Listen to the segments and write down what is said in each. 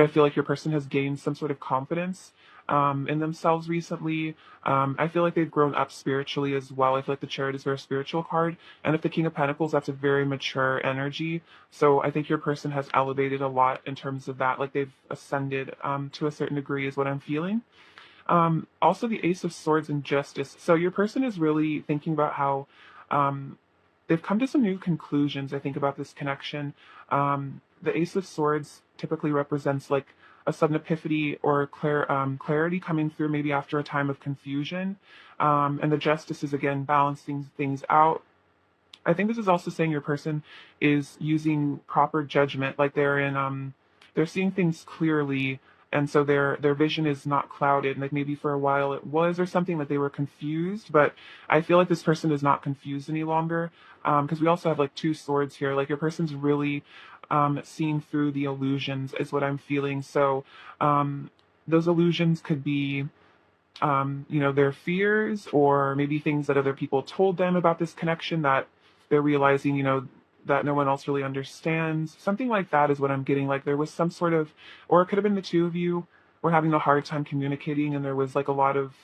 I feel like your person has gained some sort of confidence in themselves recently. I feel like they've grown up spiritually as well. I feel like the Chariot is a very spiritual card. And if the King of Pentacles, that's a very mature energy. So I think your person has elevated a lot in terms of that. Like they've ascended to a certain degree, is what I'm feeling. Also, the Ace of Swords and Justice. So your person is really thinking about how um, they've come to some new conclusions, I think, about this connection. The Ace of Swords typically represents like a sudden epiphany or clarity coming through maybe after a time of confusion. And the Justice is again balancing things out. I think this is also saying your person is using proper judgment, like they're seeing things clearly, and so their vision is not clouded. Like maybe for a while it was or something, that they were confused, but I feel like this person is not confused any longer. Because we also have like two swords here. Like your person's really seeing through the illusions, is what I'm feeling. So those illusions could be their fears or maybe things that other people told them about this connection that they're realizing, that no one else really understands. Something like that is what I'm getting. Like there was some sort of, or it could have been the two of you were having a hard time communicating and there was like a lot of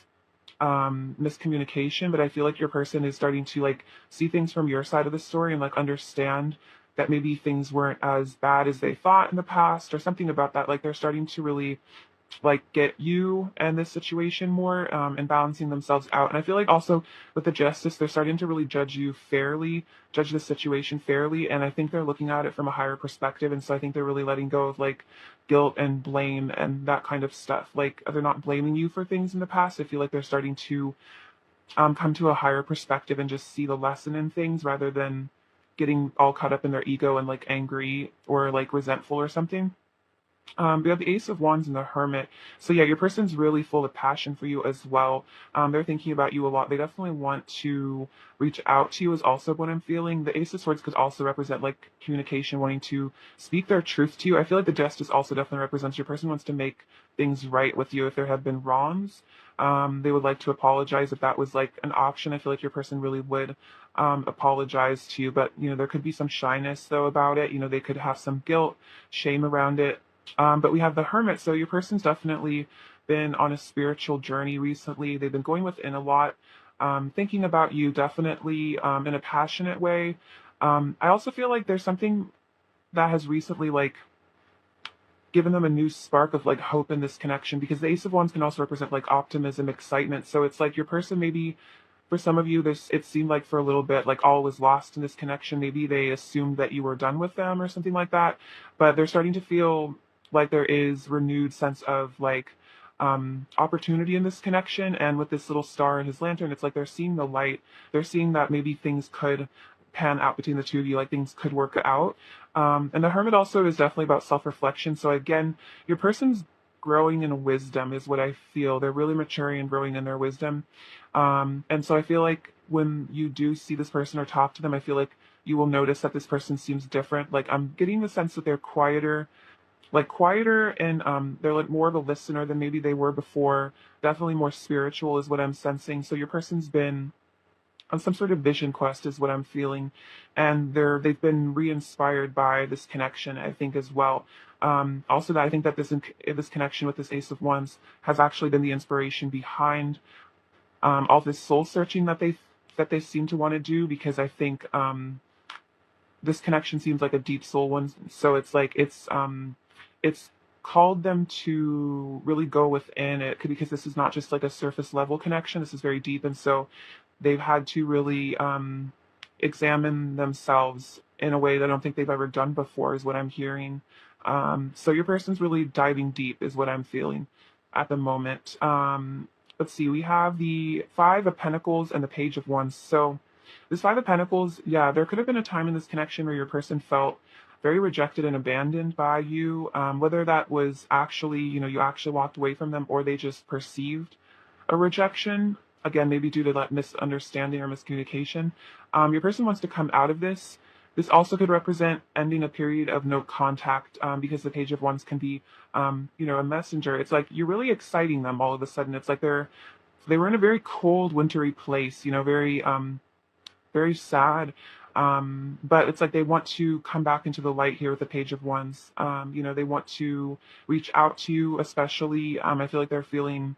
miscommunication, but I feel like your person is starting to like see things from your side of the story and like understand that maybe things weren't as bad as they thought in the past or something about that. Like they're starting to really like get you and this situation more and balancing themselves out. And I feel like also with the Justice, they're starting to really judge you fairly, judge the situation fairly, and I think they're looking at it from a higher perspective. And so I think they're really letting go of like guilt and blame and that kind of stuff. Like they're not blaming you for things in the past. I feel like they're starting to come to a higher perspective and just see the lesson in things rather than getting all caught up in their ego and like angry or like resentful or something. We have the Ace of Wands and the Hermit. So yeah, your person's really full of passion for you as well. They're thinking about you a lot. They definitely want to reach out to you is also what I'm feeling. The Ace of Swords could also represent like communication, wanting to speak their truth to you. I feel like the Justice also definitely represents your person wants to make things right with you if there have been wrongs. They would like to apologize if that was like an option. I feel like your person really would apologize to you, but there could be some shyness though about it. They could have some guilt, shame around it. But we have the Hermit, so your person's definitely been on a spiritual journey recently. They've been going within a lot, thinking about you definitely in a passionate way. I also feel like there's something that has recently like given them a new spark of like hope in this connection because the Ace of Wands can also represent like optimism, excitement. So it's like your person maybe for some of you, this it seemed like for a little bit like all was lost in this connection. Maybe they assumed that you were done with them or something like that, but they're starting to feel like there is renewed sense of like opportunity in this connection. And with this little star in his lantern, it's like they're seeing the light. They're seeing that maybe things could pan out between the two of you, like things could work out. And the Hermit also is definitely about self-reflection. So again, your person's growing in wisdom is what I feel. They're really maturing and growing in their wisdom. And so I feel like when you do see this person or talk to them, I feel like you will notice that this person seems different. Like I'm getting the sense that they're quieter and they're like more of a listener than maybe they were before. Definitely more spiritual is what I'm sensing. So your person's been on some sort of vision quest is what I'm feeling, and they've been re-inspired by this connection, I think, as well. Also, that I think that this connection with this Ace of Wands has actually been the inspiration behind all this soul searching that they seem to want to do, because I think this connection seems like a deep soul one. So it's like it's called them to really go within it, because this is not just like a surface level connection. This is very deep, and so they've had to really examine themselves in a way that I don't think they've ever done before, is what I'm hearing. So your person's really diving deep, is what I'm feeling at the moment. Let's see, we have the Five of Pentacles and the Page of Wands. So this Five of Pentacles, yeah, there could have been a time in this connection where your person felt very rejected and abandoned by you, whether that was actually, you actually walked away from them or they just perceived a rejection. Again, maybe due to that misunderstanding or miscommunication. Your person wants to come out of this. This also could represent ending a period of no contact, because the Page of Wands can be, a messenger. It's like you're really exciting them all of a sudden. It's like they were in a very cold, wintry place, very, very sad. But it's like they want to come back into the light here with the Page of Wands. They want to reach out to you, especially. I feel like they're feeling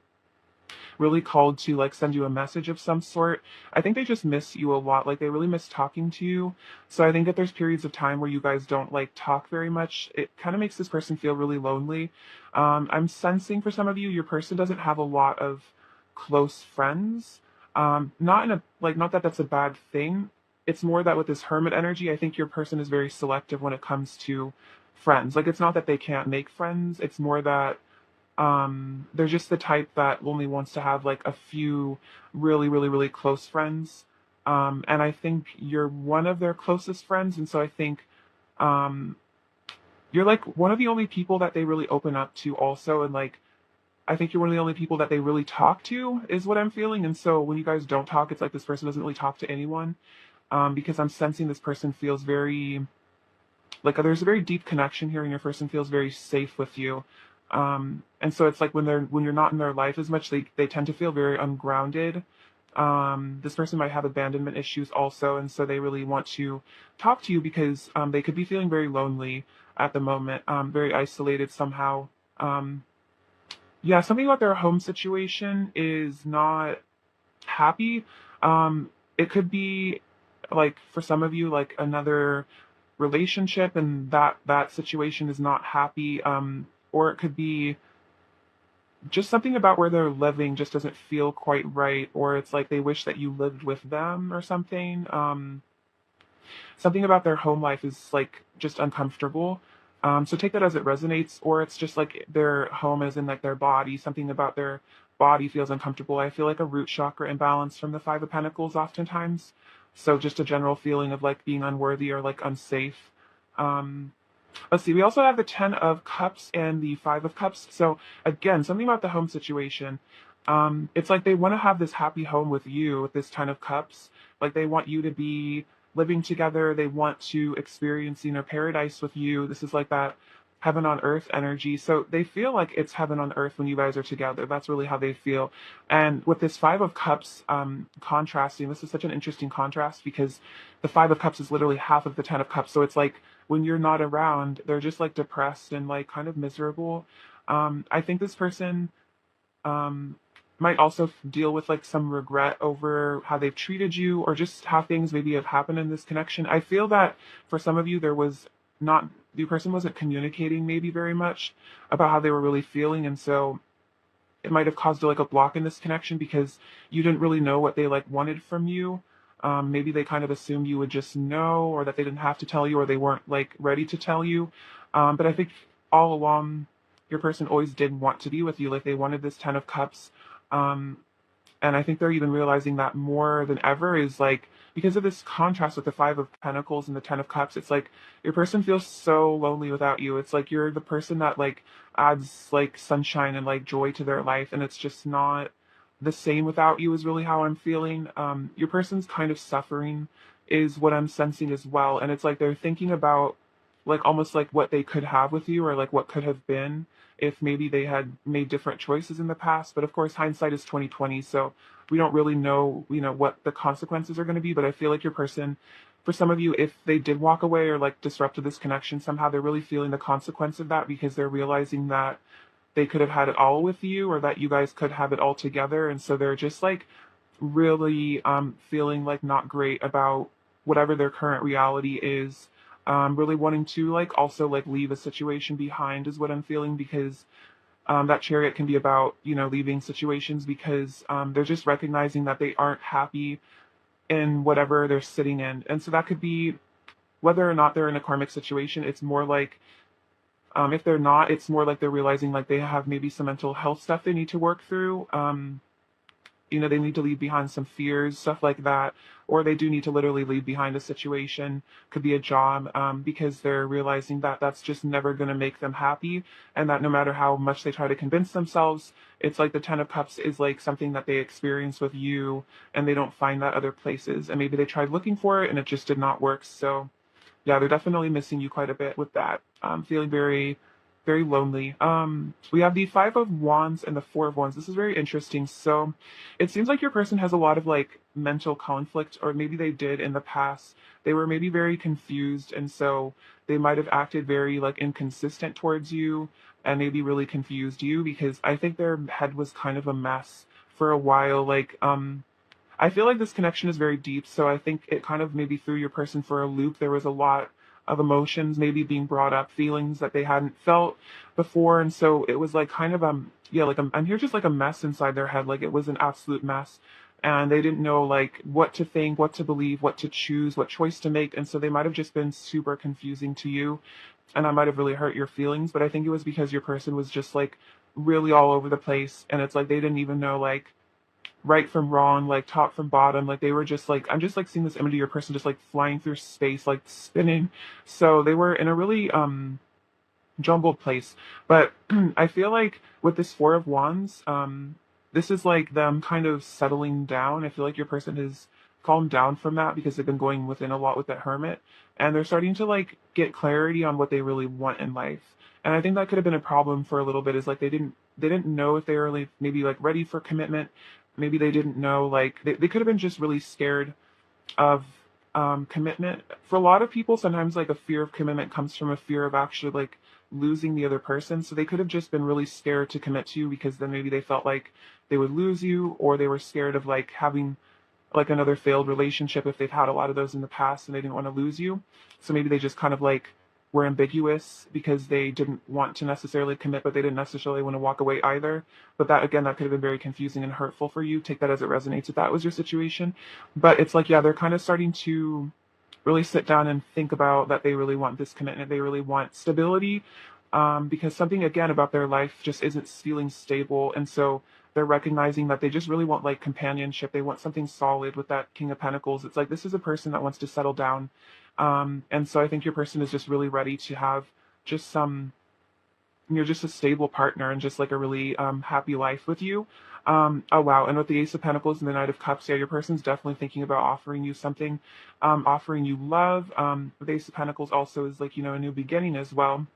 really called to like send you a message of some sort. I think they just miss you a lot. Like they really miss talking to you. So I think that there's periods of time where you guys don't like talk very much. It kind of makes this person feel really lonely. I'm sensing for some of you, your person doesn't have a lot of close friends. Not in a like not that that's a bad thing. It's more that with this hermit energy, I think your person is very selective when it comes to friends. Like it's not that they can't make friends. It's more that they're just the type that only wants to have like a few really, really, really close friends. And I think you're one of their closest friends. And so I think um, you're like one of the only people that they really open up to also. And like, I think you're one of the only people that they really talk to, is what I'm feeling. And so when you guys don't talk, it's like this person doesn't really talk to anyone, because I'm sensing this person feels very like there's a very deep connection here and your person feels very safe with you. And so it's like when you're not in their life as much, they tend to feel very ungrounded. This person might have abandonment issues also, and so they really want to talk to you because they could be feeling very lonely at the moment, very isolated somehow. um, yeah, something about their home situation is not happy. It could be like for some of you, like another relationship, and that situation is not happy. Or it could be just something about where they're living just doesn't feel quite right, or it's like they wish that you lived with them or something. Something about their home life is like just uncomfortable. So take that as it resonates, or it's just like their home is in like their body. Something about their body feels uncomfortable. I feel like a root chakra imbalance from the Five of Pentacles oftentimes. So just a general feeling of like being unworthy or like unsafe. Um, let's see. We also have the Ten of Cups and the Five of Cups. So again, something about the home situation. It's like they want to have this happy home with you with this Ten of Cups. Like they want you to be living together. They want to experience, paradise with you. This is like that heaven on earth energy. So they feel like it's heaven on earth when you guys are together. That's really how they feel. And with this Five of Cups contrasting, this is such an interesting contrast because the Five of Cups is literally half of the Ten of Cups. So it's like when you're not around, they're just like depressed and like kind of miserable. I think this person um, might also deal with like some regret over how they've treated you or just how things maybe have happened in this connection. I feel that for some of you, there was not, the person wasn't communicating maybe very much about how they were really feeling. And so it might have caused like a block in this connection because you didn't really know what they like wanted from you. Maybe they kind of assumed you would just know, or that they didn't have to tell you, or they weren't like ready to tell you. But I think all along, your person always did want to be with you. Like they wanted this Ten of Cups. Um, and I think they're even realizing that more than ever is like because of this contrast with the Five of Pentacles and the Ten of Cups, it's like your person feels so lonely without you. It's like you're the person that like adds like sunshine and like joy to their life, and it's just not the same without you, is really how I'm feeling. Your person's kind of suffering is what I'm sensing as well. And it's like they're thinking about like almost like what they could have with you, or like what could have been if maybe they had made different choices in the past. But of course, hindsight is 2020, so we don't really know, what the consequences are going to be. But I feel like your person, for some of you, if they did walk away or like disrupted this connection somehow, they're really feeling the consequence of that because they're realizing that they could have had it all with you, or that you guys could have it all together. And so they're just like really feeling like not great about whatever their current reality is. Really wanting to like also like leave a situation behind is what I'm feeling, because that Chariot can be about leaving situations because they're just recognizing that they aren't happy in whatever they're sitting in. And so that could be whether or not they're in a karmic situation. It's more like if they're not, it's more like they're realizing like they have maybe some mental health stuff they need to work through. They need to leave behind some fears, stuff like that, or they do need to literally leave behind a situation, could be a job, because they're realizing that that's just never going to make them happy, and that no matter how much they try to convince themselves, it's like the Ten of Cups is like something that they experience with you, and they don't find that other places, and maybe they tried looking for it and it just did not work. So yeah, they're definitely missing you quite a bit with that. Feeling very, very lonely. We have the Five of Wands and the Four of Wands. This is very interesting. So it seems like your person has a lot of like mental conflict, or maybe they did in the past. They were maybe very confused, and so they might have acted very like inconsistent towards you and maybe really confused you, because I think their head was kind of a mess for a while. I feel like this connection is very deep, so I think it kind of maybe threw your person for a loop. There was a lot of emotions maybe being brought up, feelings that they hadn't felt before, and so it was like kind of yeah, like I'm here just like a mess inside their head. Like it was an absolute mess, and they didn't know like what to think, what to believe, what to choose, what choice to make, and so they might have just been super confusing to you, and that might have really hurt your feelings. But I think it was because your person was just like really all over the place, and it's like they didn't even know like right from wrong, like top from bottom. Like they were just like, I'm just like seeing this image of your person just like flying through space, like spinning. So they were in a really jumbled place. But I feel like with this Four of Wands, this is like them kind of settling down. I feel like your person has calmed down from that because they've been going within a lot with that Hermit, and they're starting to like get clarity on what they really want in life. And I think that could have been a problem for a little bit, is like they didn't know if they were like maybe like ready for commitment. Maybe they didn't know, like they could have been just really scared of commitment. For a lot of people, sometimes like a fear of commitment comes from a fear of actually like losing the other person. So they could have just been really scared to commit to you because then maybe they felt like they would lose you, or they were scared of like having like another failed relationship if they've had a lot of those in the past and they didn't want to lose you. So maybe they just kind of like were ambiguous because they didn't want to necessarily commit, but they didn't necessarily want to walk away either. But that, again, that could have been very confusing and hurtful for you. Take that as it resonates if that was your situation. But it's like, yeah, they're kind of starting to really sit down and think about that they really want this commitment. They really want stability, because something, again, about their life just isn't feeling stable. And so they're recognizing that they just really want like companionship. They want something solid with that King of Pentacles. It's like, this is a person that wants to settle down. And so I think your person is just really ready to have just some, you're just a stable partner and just like a really happy life with you. Oh wow. And with the Ace of Pentacles and the Knight of Cups, yeah, your person's definitely thinking about offering you something, offering you love. The Ace of Pentacles also is like, a new beginning as well.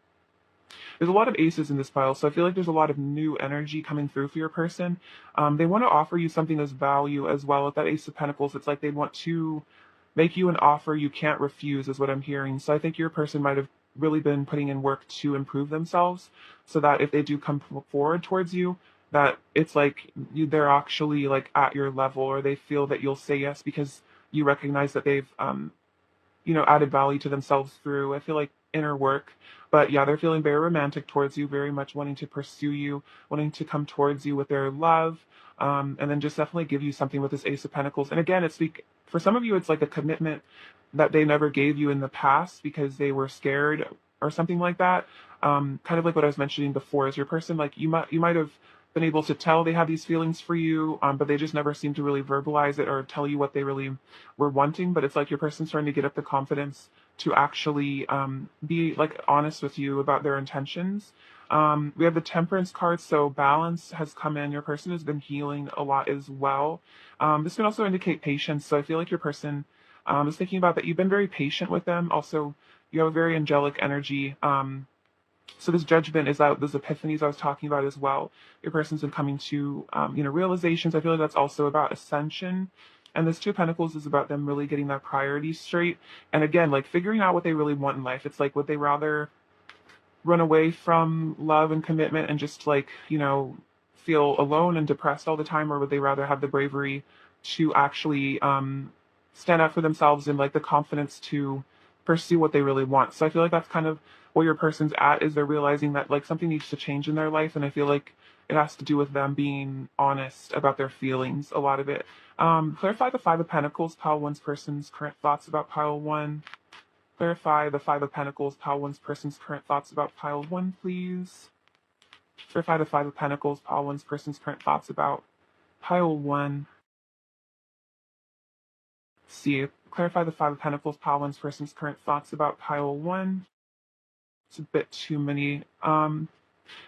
There's a lot of aces in this pile, so I feel like there's a lot of new energy coming through for your person. They want to offer you something as value as well. With that Ace of Pentacles, it's like they want to make you an offer you can't refuse, is what I'm hearing. So I think your person might have really been putting in work to improve themselves, so that if they do come forward towards you, that it's like they're actually like at your level, or they feel that you'll say yes because you recognize that they've added value to themselves through, I feel like, inner work. But yeah, they're feeling very romantic towards you, very much wanting to pursue you, wanting to come towards you with their love, and then just definitely give you something with this Ace of Pentacles. And again, for some of you, it's like a commitment that they never gave you in the past because they were scared or something like that. Kind of like what I was mentioning before, is your person, like you might have been able to tell they had these feelings for you, but they just never seemed to really verbalize it or tell you what they really were wanting. But it's like your person's starting to get up the confidence to actually be like honest with you about their intentions. We have the Temperance card, so balance has come in. Your person has been healing a lot as well. This can also indicate patience. So I feel like your person is thinking about that you've been very patient with them. Also, you have a very angelic energy. So this judgment is out, those epiphanies I was talking about as well. Your person's been coming to, realizations. I feel like that's also about ascension. And this Two of Pentacles is about them really getting their priorities straight. And again, like figuring out what they really want in life. It's like, would they rather run away from love and commitment and just like, feel alone and depressed all the time? Or would they rather have the bravery to actually stand up for themselves and like the confidence to pursue what they really want? So I feel like that's kind of where your person's at, is they're realizing that like something needs to change in their life. And I feel like it has to do with them being honest about their feelings, a lot of it. Clarify the Five of Pentacles, pile one's person's current thoughts about pile one. Clarify the Five of Pentacles, pile one's person's current thoughts about pile one, please. Clarify the Five of Pentacles, pile one's person's current thoughts about pile one. See, clarify the Five of Pentacles, pile one's person's current thoughts about pile one. It's a bit too many.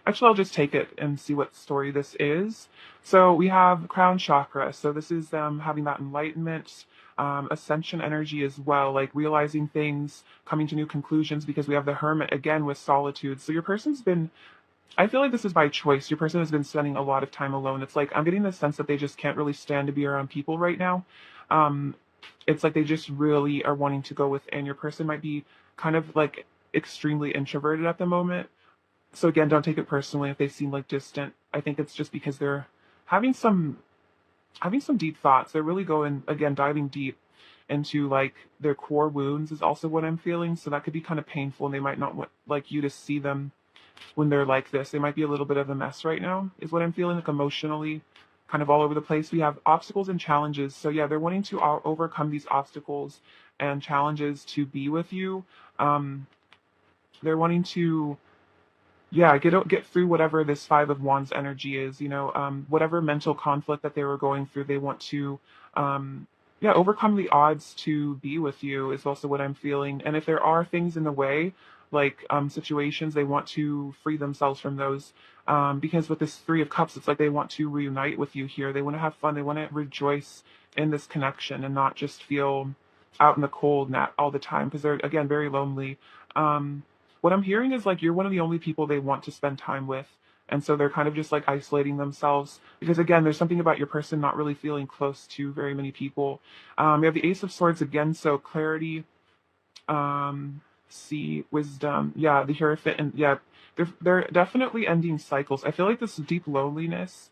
Actually, I'll just take it and see what story this is. So we have crown chakra. So this is them having that enlightenment, ascension energy as well, like realizing things, coming to new conclusions, because we have the Hermit again with solitude. So your person's been, I feel like this is by choice. Your person has been spending a lot of time alone. It's like I'm getting the sense that they just can't really stand to be around people right now. um, it's like they just really are wanting to go within. Your person might be kind of like extremely introverted at the moment. So again, don't take it personally if they seem like distant. I think it's just because they're having some having some deep thoughts. They're really going, again, diving deep into like their core wounds is also what I'm feeling. So that could be kind of painful, and they might not want like you to see them when they're like this. They might be a little bit of a mess right now, is what I'm feeling, like emotionally, kind of all over the place. We have obstacles and challenges. So yeah, they're wanting to overcome these obstacles and challenges to be with you. Um, they're wanting to, yeah, get through whatever this Five of Wands energy is. Whatever mental conflict that they were going through, they want to, yeah, overcome the odds to be with you is also what I'm feeling. And if there are things in the way, like situations, they want to free themselves from those. Because with this Three of Cups, it's like they want to reunite with you here. They want to have fun. They want to rejoice in this connection and not just feel out in the cold all the time, because they're, again, very lonely. Um, what I'm hearing is like you're one of the only people they want to spend time with. And so they're kind of just like isolating themselves because, again, there's something about your person not really feeling close to very many people. You have the Ace of Swords again, so clarity, see, wisdom, yeah, the Hierophant, and yeah, they're definitely ending cycles. I feel like this deep loneliness,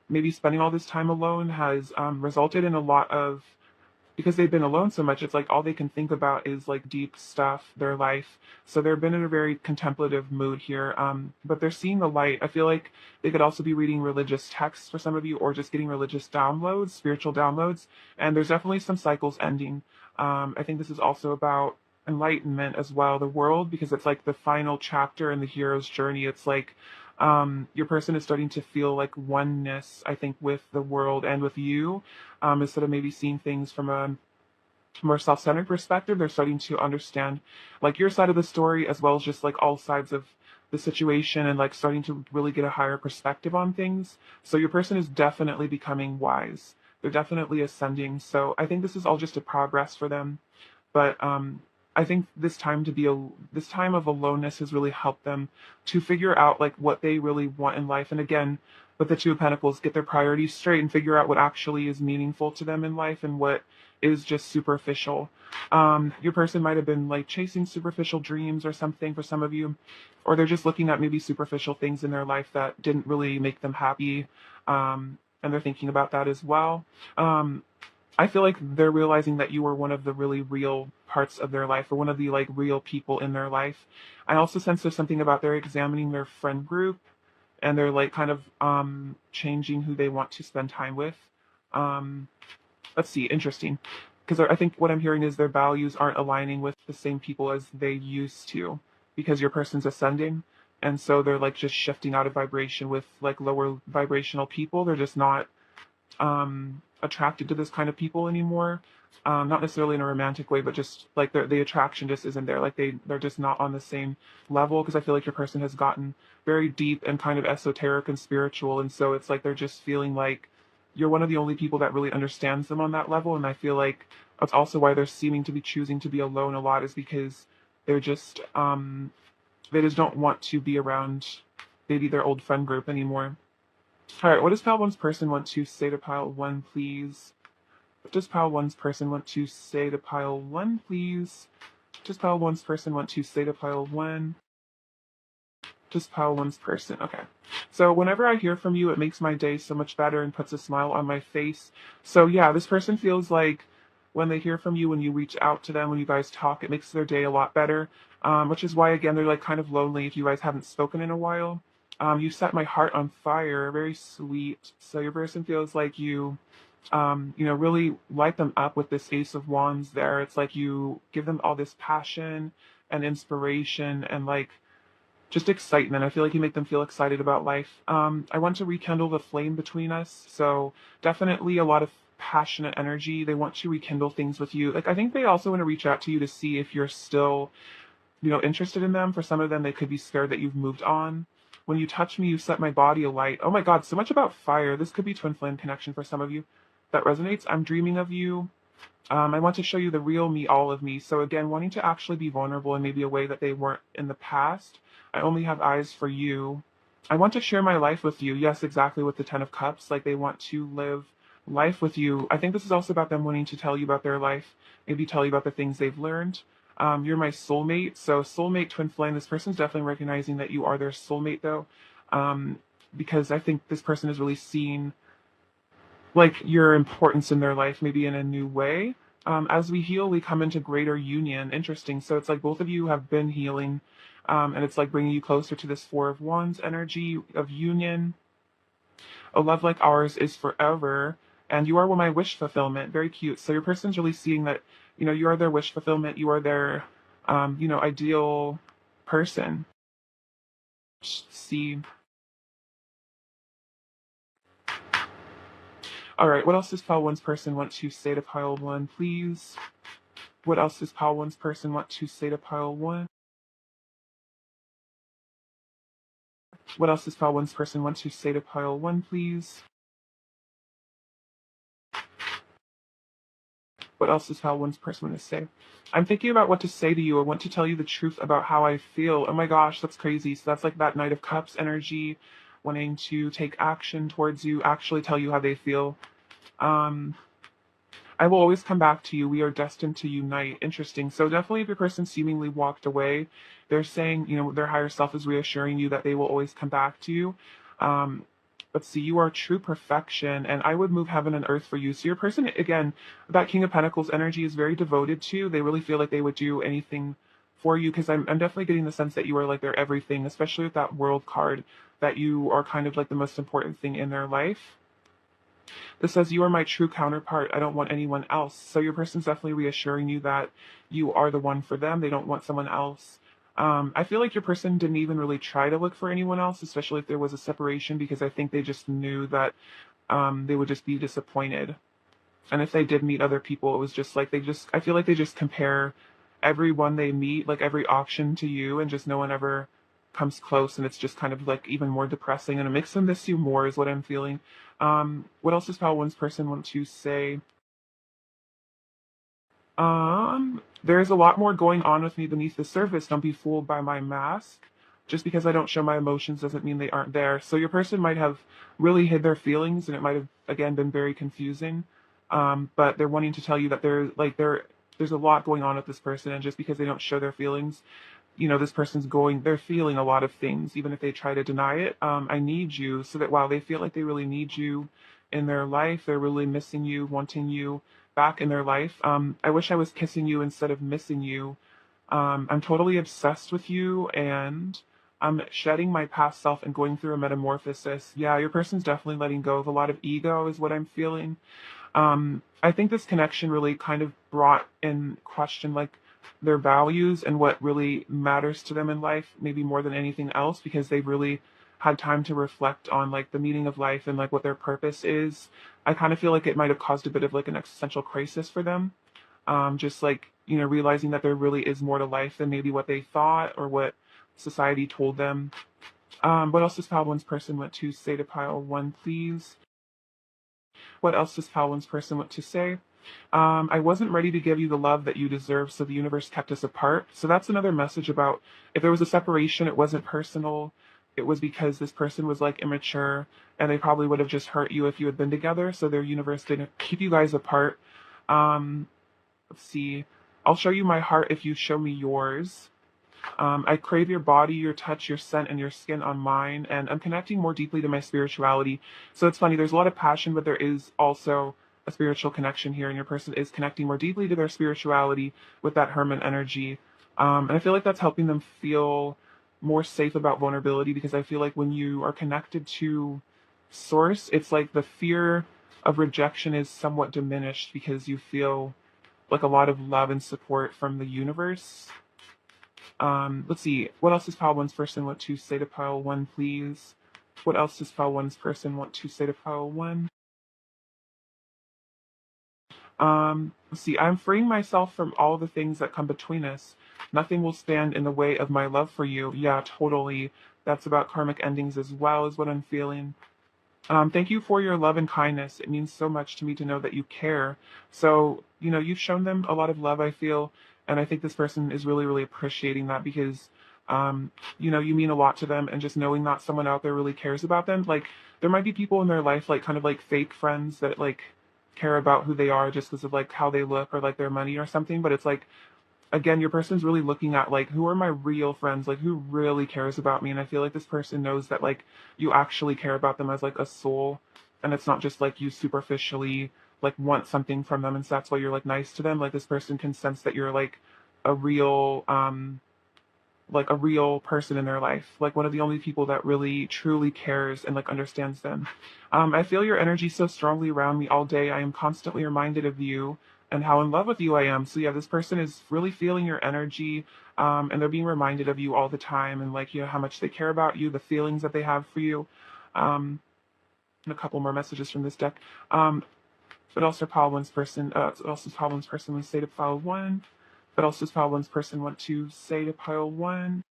maybe spending all this time alone, has resulted in a lot of, because they've been alone so much, it's like all they can think about is like deep stuff, their life. So they've been in a very contemplative mood here. But they're seeing the light. I feel like they could also be reading religious texts for some of you, or just getting religious downloads, spiritual downloads. And there's definitely some cycles ending. I think this is also about enlightenment as well, the world, because it's like the final chapter in the hero's journey. It's like your person is starting to feel like oneness, I think, with the world and with you, instead of maybe seeing things from a more self-centered perspective. They're starting to understand like your side of the story as well as just like all sides of the situation, and like starting to really get a higher perspective on things. So your person is definitely becoming wise. They're definitely ascending. So I think this is all just a progress for them. But I think this time of aloneness has really helped them to figure out like what they really want in life. And again, with the Two of Pentacles, get their priorities straight and figure out what actually is meaningful to them in life and what is just superficial. Your person might have been like chasing superficial dreams or something for some of you, or they're just looking at maybe superficial things in their life that didn't really make them happy. And they're thinking about that as well. Um, I feel like they're realizing that you were one of the really real parts of their life, or one of the like real people in their life. I also sense there's something about they're examining their friend group, and they're like kind of changing who they want to spend time with. Um, let's see, interesting. Because I think what I'm hearing is their values aren't aligning with the same people as they used to, because your person's ascending. And so they're like just shifting out of vibration with like lower vibrational people. They're just not attracted to this kind of people anymore. Not necessarily in a romantic way, but just like the attraction just isn't there. Like they're just not on the same level, because I feel like your person has gotten very deep and kind of esoteric and spiritual. And so it's like they're just feeling like you're one of the only people that really understands them on that level. And I feel like that's also why they're seeming to be choosing to be alone a lot, is because they're just, they just don't want to be around maybe their old friend group anymore. All right, what does pile one's person want to say to pile one, please? What does pile one's person want to say to pile one, please? What does pile one's person want to say to pile one? Just pile one's person. Okay. So whenever I hear from you, it makes my day so much better and puts a smile on my face. So yeah, this person feels like when they hear from you, when you reach out to them, when you guys talk, it makes their day a lot better. Which is why, again, they're like kind of lonely if you guys haven't spoken in a while. You set my heart on fire. Very sweet. So your person feels like really light them up with this Ace of Wands there. It's like you give them all this passion and inspiration and like just excitement. I feel like you make them feel excited about life. I want to rekindle the flame between us. So definitely a lot of passionate energy. They want to rekindle things with you. Like I think they also want to reach out to you to see if you're still, interested in them. For some of them, they could be scared that you've moved on. When you touch me, you set my body alight. Oh my God, so much about fire. This could be twin flame connection for some of you. That resonates. I'm dreaming of you. I want to show you the real me, all of me. So again, wanting to actually be vulnerable in maybe a way that they weren't in the past. I only have eyes for you. I want to share my life with you. Yes, exactly, with the Ten of Cups. Like they want to live life with you. I think this is also about them wanting to tell you about their life, maybe tell you about the things they've learned. You're my soulmate. So soulmate, twin flame, this person's definitely recognizing that you are their soulmate though. Um, because I think this person is really seeing like your importance in their life, maybe in a new way. As we heal, we come into greater union. Interesting. So it's like both of you have been healing, and it's like bringing you closer to this Four of Wands energy of union. A love like ours is forever, and you are my wish fulfillment. Very cute. So your person's really seeing that, you are their wish fulfillment. You are their, ideal person. See. All right. What else does pile one's person want to say to pile one, please? What else does pile one's person want to say to pile one? What else does pile one's person want to say to pile one, please? What else does pile one's person want to say? I'm thinking about what to say to you. I want to tell you the truth about how I feel. Oh my gosh, that's crazy. So that's like that Knight of Cups energy, wanting to take action towards you, actually tell you how they feel. Um, I will always come back to you. We are destined to unite. Interesting. So definitely if your person seemingly walked away, they're saying, their higher self is reassuring you that they will always come back to you. Um, let's see, you are true perfection, and I would move heaven and earth for you. So your person, again, that King of Pentacles energy is very devoted to you. They really feel like they would do anything for you, because I'm definitely getting the sense that you are like their everything, especially with that World card, that you are kind of like the most important thing in their life. This says, you are my true counterpart. I don't want anyone else. So your person's definitely reassuring you that you are the one for them. They don't want someone else. I feel like your person didn't even really try to look for anyone else, especially if there was a separation, because I think they just knew that they would just be disappointed. And if they did meet other people, it was just like I feel like they just compare everyone they meet, like every auction to you, and just no one ever comes close. And it's just kind of like even more depressing, and it makes them miss you more, is what I'm feeling. What else does Pal One's person want to say? There's a lot more going on with me beneath the surface. Don't be fooled by my mask. Just because I don't show my emotions doesn't mean they aren't there. So your person might have really hid their feelings, and it might have again been very confusing. But they're wanting to tell you that there's a lot going on with this person, and just because they don't show their feelings, this person's they're feeling a lot of things, even if they try to deny it. I need you, so that while they feel like they really need you in their life, they're really missing you, wanting you back in their life. I wish I was kissing you instead of missing you. I'm totally obsessed with you, and I'm shedding my past self and going through a metamorphosis. Yeah, your person's definitely letting go of a lot of ego, is what I'm feeling. I think this connection really kind of brought in question like their values and what really matters to them in life, maybe more than anything else, because they've really had time to reflect on like the meaning of life and like what their purpose is. I kind of feel like it might have caused a bit of like an existential crisis for them. Just like, realizing that there really is more to life than maybe what they thought or what society told them. What else does Pile One's person want to say to Pile One, please? What else does Pile One's person want to say? I wasn't ready to give you the love that you deserve, so the universe kept us apart. So that's another message about if there was a separation, it wasn't personal. It was because this person was like immature, and they probably would have just hurt you if you had been together. So their universe didn't keep you guys apart. Um, let's see. I'll show you my heart if you show me yours. I crave your body, your touch, your scent, and your skin on mine, and I'm connecting more deeply to my spirituality. So it's funny, there's a lot of passion, but there is also a spiritual connection here, and your person is connecting more deeply to their spirituality with that Hermit energy. And I feel like that's helping them feel more safe about vulnerability, because I feel like when you are connected to Source, it's like the fear of rejection is somewhat diminished because you feel like a lot of love and support from the universe. Let's see. What else does Pile One's person want to say to Pile One, please? What else does Pile One's person want to say to Pile One? Let's see. I'm freeing myself from all the things that come between us. Nothing will stand in the way of my love for you. Yeah, totally. That's about karmic endings as well, is what I'm feeling. Thank you for your love and kindness. It means so much to me to know that you care. So, you've shown them a lot of love, I feel, and I think this person is really, really appreciating that, because, you mean a lot to them, and just knowing that someone out there really cares about them. Like, there might be people in their life, like, kind of like fake friends that, like, care about who they are just because of like how they look or like their money or something. But it's like, again, your person's really looking at like, who are my real friends, like who really cares about me. And I feel like this person knows that like you actually care about them as like a soul, and it's not just like you superficially like want something from them, and so that's why you're like nice to them. Like this person can sense that you're a real like a real person in their life, like one of the only people that really truly cares and like understands them. I feel your energy so strongly around me all day. I am constantly reminded of you and how in love with you I am. So yeah, this person is really feeling your energy, and they're being reminded of you all the time, and like, you know, how much they care about you, the feelings that they have for you. And a couple more messages from this deck. But also pile one's person, also pile one's person want to say to pile one. But also pile one's person want to say to pile one.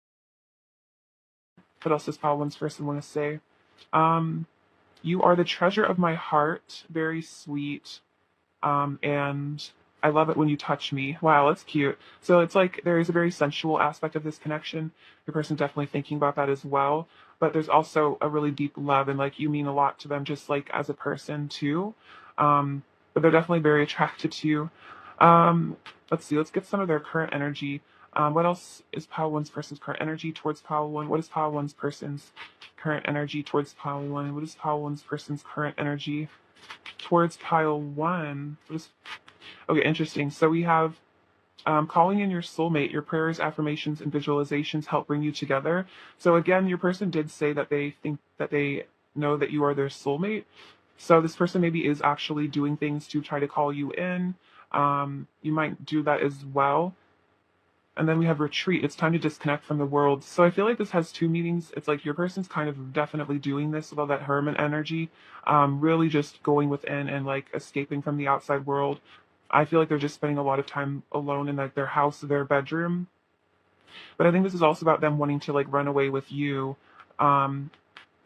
But also pile one's person want to say, um, you are the treasure of my heart, very sweet. And I love it when you touch me. Wow, that's cute. So it's like there is a very sensual aspect of this connection. Your person definitely thinking about that as well. But there's also a really deep love, and like you mean a lot to them just like as a person too. But they're definitely very attracted to you. Let's see, let's get some of their current energy. What else is Pile One's person's current energy towards Pile One? What is Pile One's person's current energy towards Pile One? What is Pile One's person's current energy towards Pile One? Okay, interesting. So we have calling in your soulmate. Your prayers, affirmations, and visualizations help bring you together. So again, your person did say that they think that they know that you are their soulmate. So this person maybe is actually doing things to try to call you in. You might do that as well. And then we have retreat. It's time to disconnect from the world. So I feel like this has two meanings. It's like your person's kind of definitely doing this with all that hermit energy, really just going within and like escaping from the outside world. I feel like they're just spending a lot of time alone in like their house, their bedroom. But I think this is also about them wanting to like run away with you,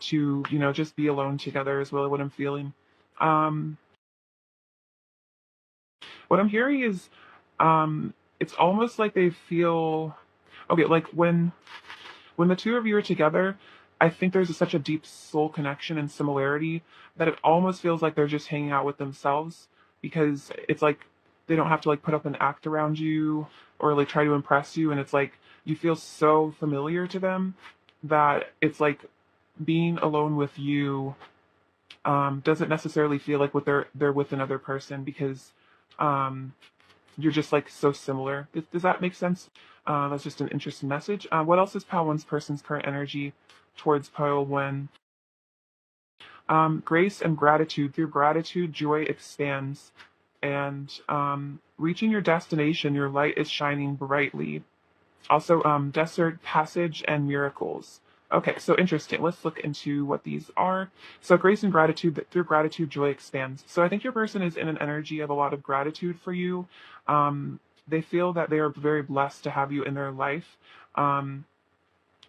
to, you know, just be alone together is really what I'm feeling. Um, what I'm hearing is, it's almost like they feel okay, like when the two of you are together, I think there's such a deep soul connection and similarity that it almost feels like they're just hanging out with themselves, because it's like they don't have to like put up an act around you or like try to impress you, and it's like you feel so familiar to them that it's like being alone with you doesn't necessarily feel like what they're with another person, because um, you're just like so similar. Does that make sense? That's just an interesting message. What else is Pile One's person's current energy towards Pile One? Grace and gratitude. Through gratitude, joy expands. And reaching your destination, your light is shining brightly. Also, desert passage and miracles. Okay, so interesting. Let's look into what these are. So, grace and gratitude, that through gratitude, joy expands. So, I think your person is in an energy of a lot of gratitude for you. They feel that they are very blessed to have you in their life. Um,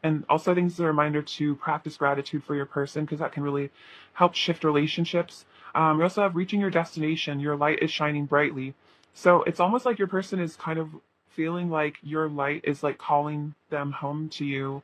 and also, I think it's a reminder to practice gratitude for your person, because that can really help shift relationships. You also have reaching your destination, your light is shining brightly. So it's almost like your person is kind of feeling like your light is like calling them home to you.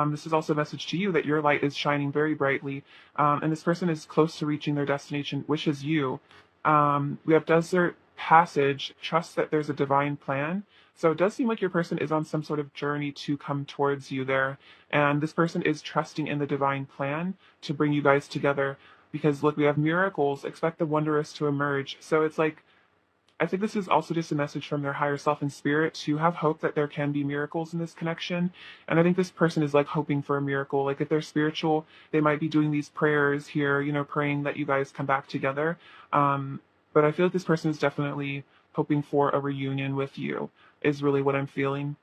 This is also a message to you that your light is shining very brightly. And this person is close to reaching their destination, which is you. We have desert passage, trust that there's a divine plan. So it does seem like your person is on some sort of journey to come towards you there. And this person is trusting in the divine plan to bring you guys together. Because look, we have miracles, expect the wondrous to emerge. So it's like, I think this is also just a message from their higher self and spirit to have hope that there can be miracles in this connection. And I think this person is like hoping for a miracle. Like if they're spiritual, they might be doing these prayers here, you know, praying that you guys come back together. But I feel like this person is definitely hoping for a reunion with you, is really what I'm feeling.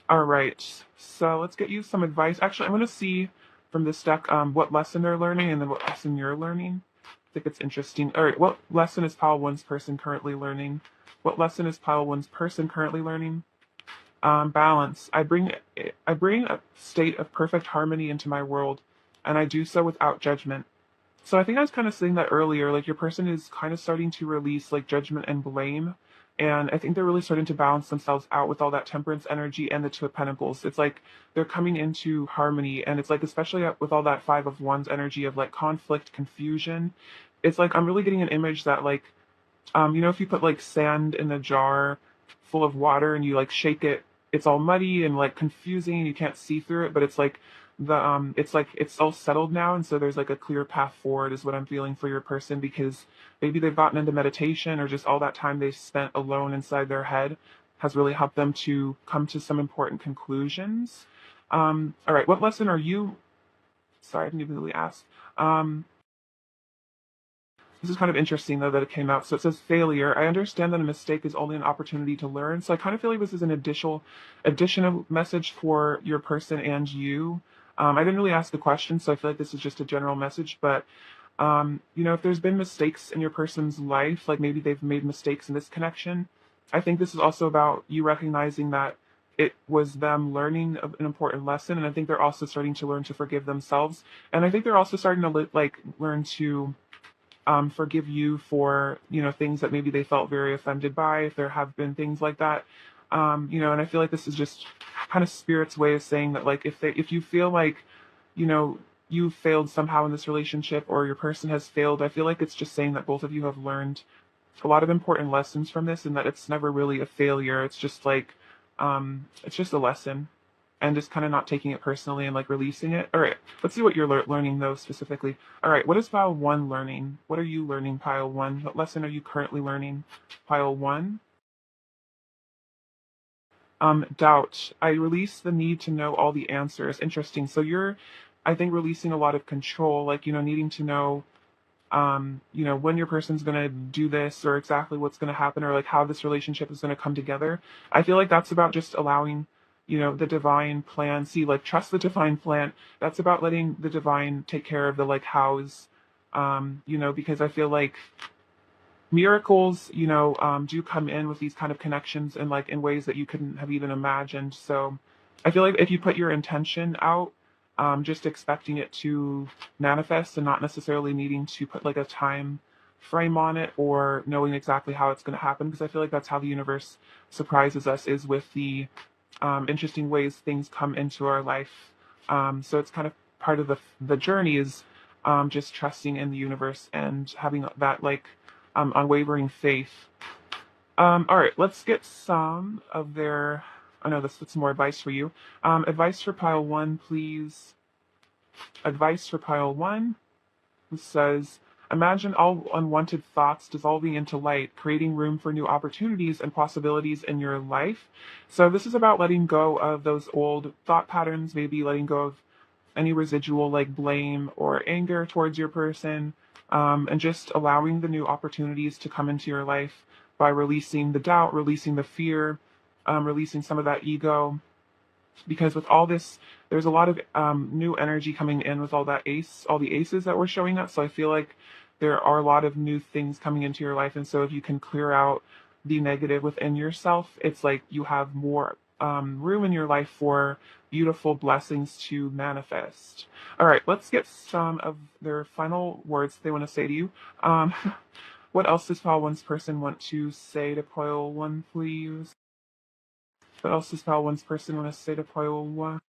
All right, so let's get you some advice. Actually, I'm going to see from this deck what lesson they're learning and then what lesson you're learning. I think it's interesting. All right, what lesson is Pile One's person currently learning? What lesson is Pile One's person currently learning? Balance. I bring a state of perfect harmony into my world, and I do so without judgment. So I think I was kind of saying that earlier, like your person is kind of starting to release like judgment and blame. And I think they're really starting to balance themselves out with all that temperance energy and the Two of Pentacles. It's like they're coming into harmony. And it's like, especially with all that Five of Wands energy of like conflict, confusion, it's like I'm really getting an image that like if you put like sand in a jar full of water and you like shake it, it's all muddy and like confusing and you can't see through it, but it's like it's all settled now, and so there's like a clear path forward is what I'm feeling for your person, because maybe they've gotten into meditation, or just all that time they spent alone inside their head has really helped them to come to some important conclusions. All right, what lesson are you? Sorry, I didn't even really ask. Um, This is kind of interesting though that it came out. So it says failure. I understand that a mistake is only an opportunity to learn. So I kind of feel like this is an additional message for your person and you. I didn't really ask the question, so I feel like this is just a general message. But if there's been mistakes in your person's life, like maybe they've made mistakes in this connection, I think this is also about you recognizing that it was them learning an important lesson, and I think they're also starting to learn to forgive themselves, and I think they're also starting to learn to forgive you for things that maybe they felt very offended by, if there have been things like that. And I feel like this is just kind of spirit's way of saying that, like, if you feel like you know you failed somehow in this relationship, or your person has failed, I feel like it's just saying that both of you have learned a lot of important lessons from this, and that it's never really a failure. It's just like it's just a lesson, and just kind of not taking it personally and like releasing it. All right, let's see what you're learning though specifically. All right, what is pile one learning? What are you learning, pile one? What lesson are you currently learning, pile one? Doubt. I release the need to know all the answers. Interesting. So you're, I think, releasing a lot of control, like, needing to know when your person's going to do this, or exactly what's going to happen, or like how this relationship is going to come together. I feel like that's about just allowing, the divine plan. See, like, trust the divine plan. That's about letting the divine take care of the like hows, because I feel like miracles, do come in with these kind of connections, and like in ways that you couldn't have even imagined. So I feel like if you put your intention out, just expecting it to manifest and not necessarily needing to put like a time frame on it, or knowing exactly how it's going to happen, because I feel like that's how the universe surprises us, is with the interesting ways things come into our life. So it's kind of part of the journey is just trusting in the universe and having that like unwavering faith. All right, let's get some of their. I know this is more advice for you. Advice for pile one, please. Advice for pile one. It says, imagine all unwanted thoughts dissolving into light, creating room for new opportunities and possibilities in your life. So this is about letting go of those old thought patterns, maybe letting go of any residual like blame or anger towards your person, and just allowing the new opportunities to come into your life by releasing the doubt, releasing the fear, releasing some of that ego. Because with all this, there's a lot of new energy coming in with all the aces that were showing up. So I feel like there are a lot of new things coming into your life, and so if you can clear out the negative within yourself, it's like you have more room in your life for beautiful blessings to manifest. All right, let's get some of their final words they want to say to you. Um, what else does pile one's person want to say to pile one, please? What else does pile one's person want to say to pile one?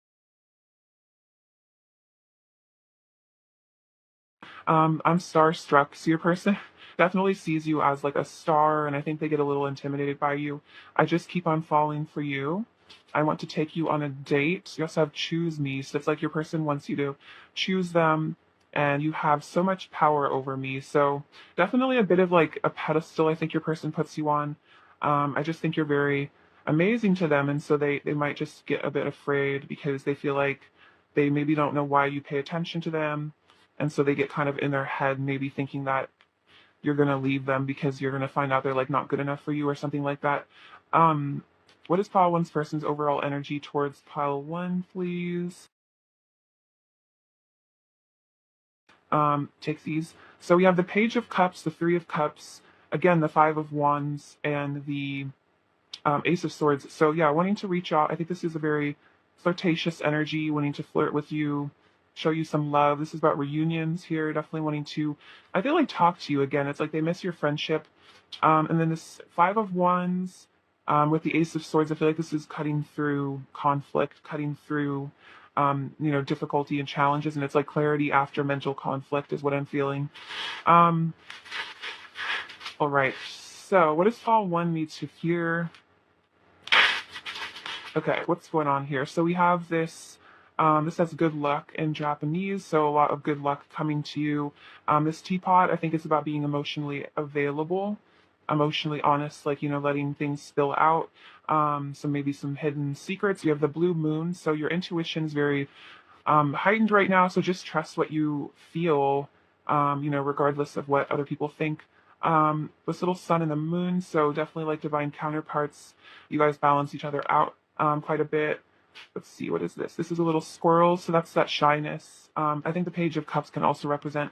I'm starstruck. So your person definitely sees you as like a star, and I think they get a little intimidated by you. I just keep on falling for you. I want to take you on a date. You also have choose me. So it's like your person wants you to choose them, and you have so much power over me. So definitely a bit of like a pedestal, I think your person puts you on. I just think you're very amazing to them, and so they might just get a bit afraid, because they feel like they maybe don't know why you pay attention to them, and so they get kind of in their head, maybe thinking that you're going to leave them because you're going to find out they're like not good enough for you, or something like that. Um, what is pile one's person's overall energy towards pile one, please? Take these. So we have the Page of Cups, the Three of Cups, again, the Five of Wands, and the Ace of Swords. So yeah, wanting to reach out. I think this is a very flirtatious energy, wanting to flirt with you, show you some love. This is about reunions here, definitely wanting to, I feel like, talk to you again. It's like they miss your friendship. And then this Five of Wands with the Ace of Swords, I feel like this is cutting through conflict, cutting through difficulty and challenges, and it's like clarity after mental conflict is what I'm feeling. Um, all right. So, what does Fall 1 need to hear? Okay, what's going on here? So we have this. This says good luck in Japanese, so a lot of good luck coming to you. This teapot, I think, is about being emotionally available, emotionally honest, like, letting things spill out. So maybe some hidden secrets. You have the blue moon, so your intuition is very heightened right now. So just trust what you feel, regardless of what other people think. This little sun and the moon, so definitely like divine counterparts. You guys balance each other out quite a bit. Let's see, what is this? This is a little squirrel, so that's that shyness. I think the Page of Cups can also represent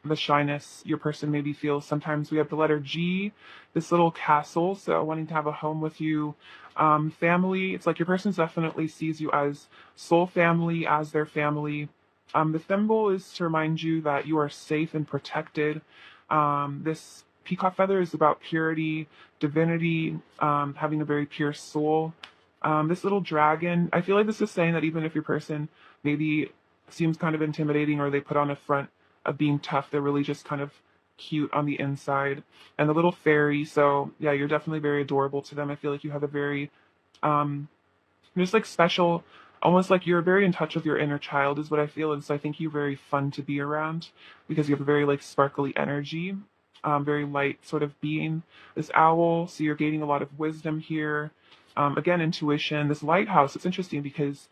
the shyness your person maybe feels. Sometimes we have the letter G, this little castle, so wanting to have a home with you. Family, it's like your person definitely sees you as soul family, as their family. The thimble is to remind you that you are safe and protected. This peacock feather is about purity, divinity, having a very pure soul. This little dragon, I feel like this is saying that even if your person maybe seems kind of intimidating or they put on a front of being tough, they're really just kind of cute on the inside. And the little fairy, so yeah, you're definitely very adorable to them. I feel like you have a very, um, just like special, almost like you're very in touch with your inner child is what I feel. And so I think you're very fun to be around because you have a very like sparkly energy, very light sort of being. This owl, so you're gaining a lot of wisdom here. Again, intuition. This lighthouse, it's interesting because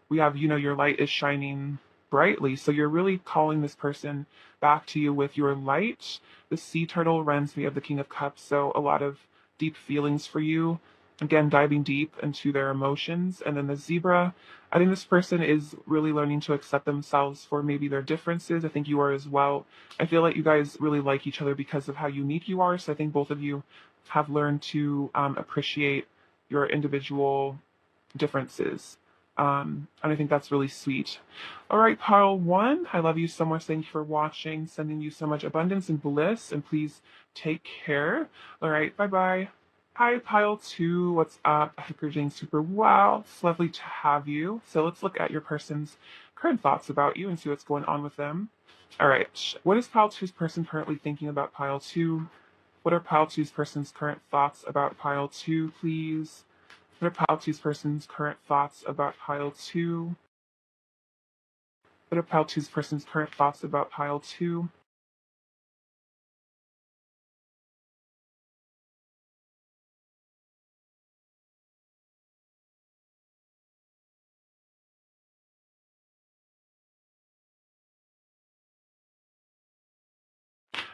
we have, your light is shining brightly. So you're really calling this person back to you with your light. The sea turtle reminds me of the King of Cups. So a lot of deep feelings for you. Again, diving deep into their emotions. And then the zebra, I think this person is really learning to accept themselves for maybe their differences. I think you are as well. I feel like you guys really like each other because of how unique you are. So I think both of you have learned to appreciate your individual differences. And I think that's really sweet. All right, pile 1, I love you so much. Thank you for watching. Sending you so much abundance and bliss. And please take care. All right, bye-bye. Hi, pile 2. What's up? I hope you're doing super well. It's lovely to have you. So let's look at your person's current thoughts about you and see what's going on with them. All right. What is pile 2's person currently thinking about pile 2? What are pile 2's person's current thoughts about pile 2, please? What are pile 2's person's current thoughts about pile 2? What are pile 2's person's current thoughts about pile 2?